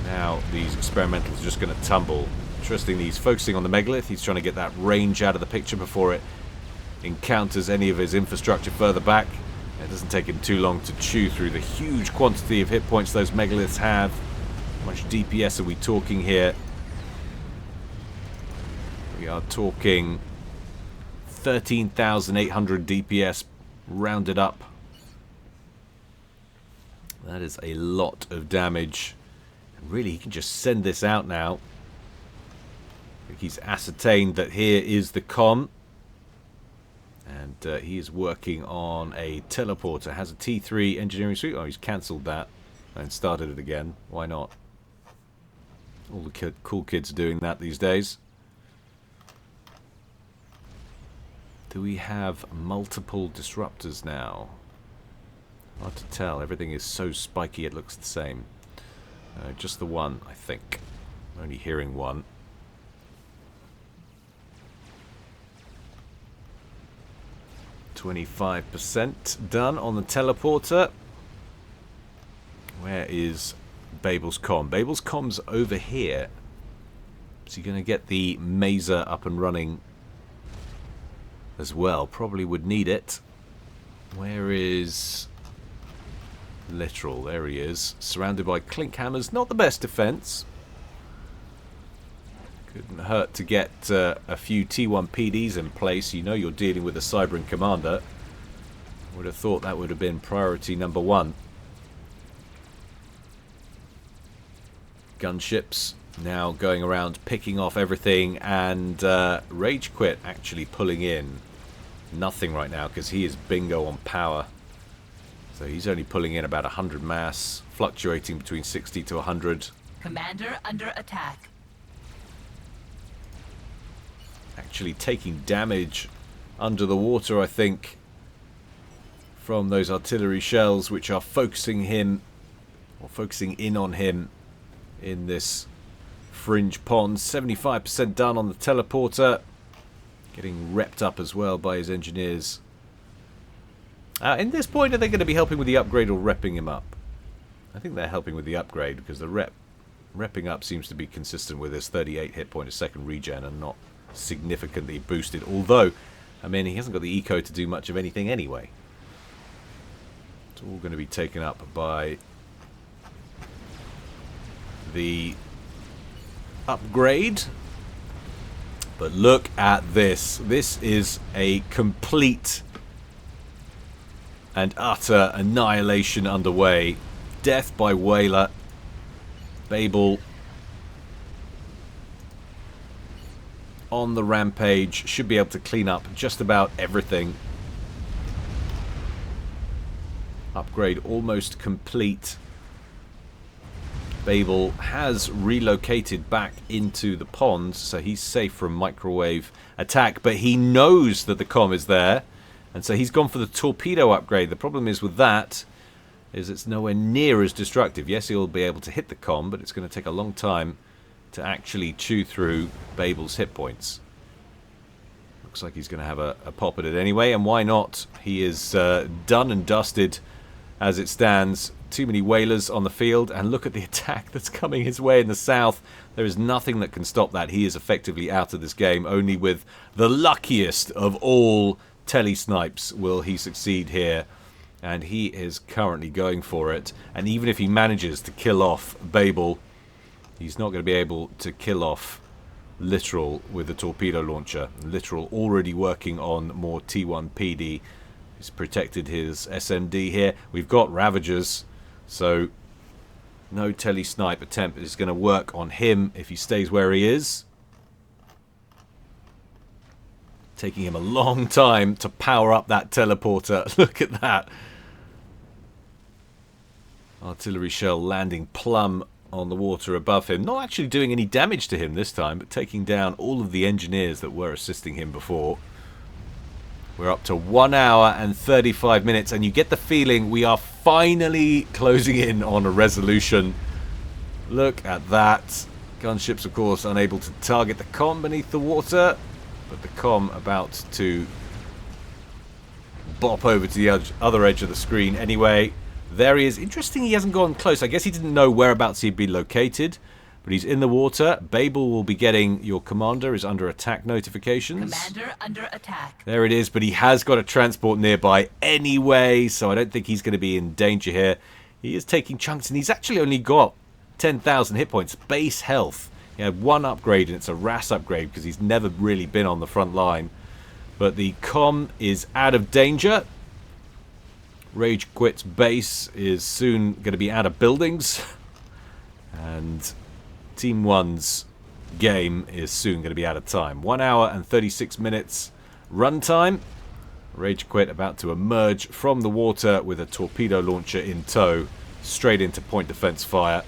Now these experimentals are just going to tumble. Interestingly, he's focusing on the megalith. He's trying to get that range out of the picture before it encounters any of his infrastructure further back. It doesn't take him too long to chew through the huge quantity of hit points those megaliths have. How much DPS are we talking here? We are talking 13,800 DPS rounded up. That is a lot of damage. And really, he can just send this out now. I think he's ascertained that here is the comm. And he is working on a teleporter. Has a T3 engineering suite. Oh, he's cancelled that and started it again. Why not? All the cool kids are doing that these days. Do we have multiple disruptors now? Hard to tell. Everything is so spiky it looks the same. Just the one, I think. I'm only hearing one. 25% done on the teleporter. Where is Babel's comm? Babel's comm's over here. Is he going to get the maser up and running as well? Probably would need it. Where is Literal? There he is. Surrounded by clink hammers. Not the best defense. Couldn't hurt to get a few T1 PDs in place. You know you're dealing with a Cybran commander. Would have thought that would have been priority number one. Gunships now going around picking off everything, and Rage Quit actually pulling in nothing right now because he is bingo on power. So he's only pulling in about 100 mass, fluctuating between 60 to 100. Commander under attack. Actually taking damage under the water, I think, from those artillery shells which are focusing him, or focusing in on him in this fringe pond. 75% done on the teleporter. Getting repped up as well by his engineers. In this point, are they going to be helping with the upgrade or repping him up? I think they're helping with the upgrade because the repping up seems to be consistent with his 38 hit point a second regen and not significantly boosted. Although, I mean, he hasn't got the eco to do much of anything anyway. It's all going to be taken up by the upgrade. But look at this. This is a complete and utter annihilation underway. Death by Whaler. Babel on the rampage. Should be able to clean up just about everything. Upgrade almost complete. Babel has relocated back into the pond, so he's safe from microwave attack, but he knows that the comm is there, and so he's gone for the torpedo upgrade. The problem is with that is it's nowhere near as destructive. Yes, he'll be able to hit the comm, but it's going to take a long time to actually chew through Babel's hit points. Looks like he's going to have a pop at it anyway, and why not? He is done and dusted as it stands. Too many whalers on the field, and look at the attack that's coming his way in the south. There is nothing that can stop that. He is effectively out of this game. Only with the luckiest of all tele-snipes will he succeed here, and he is currently going for it. And even if he manages to kill off Babel, he's not going to be able to kill off Literal with the torpedo launcher. Literal already working on more T1 PD. He's protected his SMD here. We've got Ravagers, so no tele-snipe attempt is going to work on him if he stays where he is. Taking him a long time to power up that teleporter. Look at that. Artillery shell landing plumb on the water above him. Not actually doing any damage to him this time, but taking down all of the engineers that were assisting him before. We're up to 1 hour and 35 minutes, and you get the feeling we are finally closing in on a resolution. Look at that. Gunships, of course, unable to target the comm beneath the water, but the comm about to bop over to the other edge of the screen anyway. There he is. Interesting he hasn't gone close. I guess he didn't know whereabouts he'd be located, but he's in the water. Babel will be getting your commander is under attack notifications. Commander under attack. There it is, but he has got a transport nearby anyway, so I don't think he's going to be in danger here. He is taking chunks, and he's actually only got 10,000 hit points, base health. He had one upgrade, and it's a RAS upgrade because he's never really been on the front line. But the comm is out of danger. Rage Quit's base is soon going to be out of buildings. And Team 1's game is soon going to be out of time. 1 hour and 36 minutes runtime. Rage Quit about to emerge from the water with a torpedo launcher in tow, straight into point defense fire.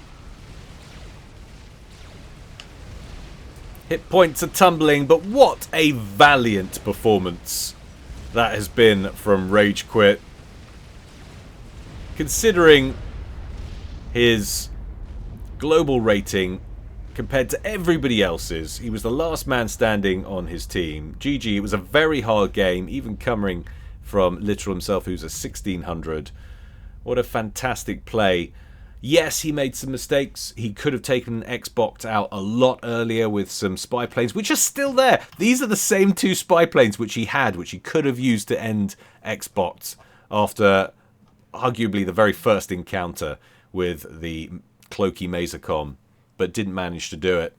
Hit points are tumbling, but what a valiant performance that has been from Rage Quit. Considering his global rating compared to everybody else's, he was the last man standing on his team. GG, it was a very hard game, even coming from Literal himself, who's a 1600. What a fantastic play. Yes, he made some mistakes. He could have taken Xbox out a lot earlier with some spy planes, which are still there. These are the same two spy planes which he had, which he could have used to end Xbox after arguably the very first encounter with the Cloaky Mazacom, but didn't manage to do it.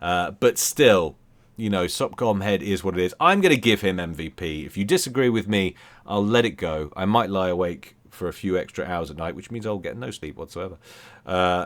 But still, you know, Sopcom head is what it is. I'm going to give him MVP. If you disagree with me, I'll let it go. I might lie awake for a few extra hours at night, which means I'll get no sleep whatsoever,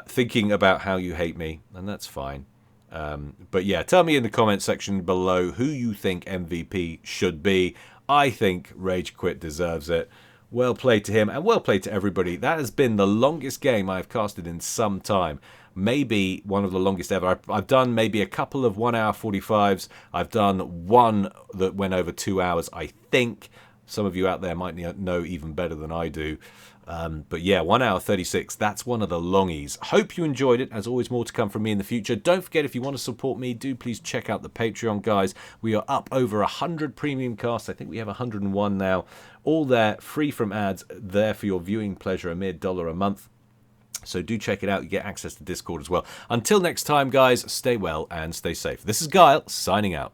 thinking about how you hate me, and that's fine. But yeah, tell me in the comment section below who you think MVP should be. I think Rage Quit deserves it. Well played to him, and well played to everybody. That has been the longest game I've casted in some time. Maybe one of the longest ever. I've done maybe a couple of 1 hour 45s. I've done one that went over 2 hours, I think. Some of you out there might know even better than I do. But yeah, 1 hour 36, that's one of the longies. Hope you enjoyed it. As always, more to come from me in the future. Don't forget, if you want to support me, do please check out the Patreon, guys. We are up over 100 premium casts. I think we have 101 now. All there, free from ads, there for your viewing pleasure, a mere $1 a month. So do check it out. You get access to Discord as well. Until next time, guys, stay well and stay safe. This is Guile, signing out.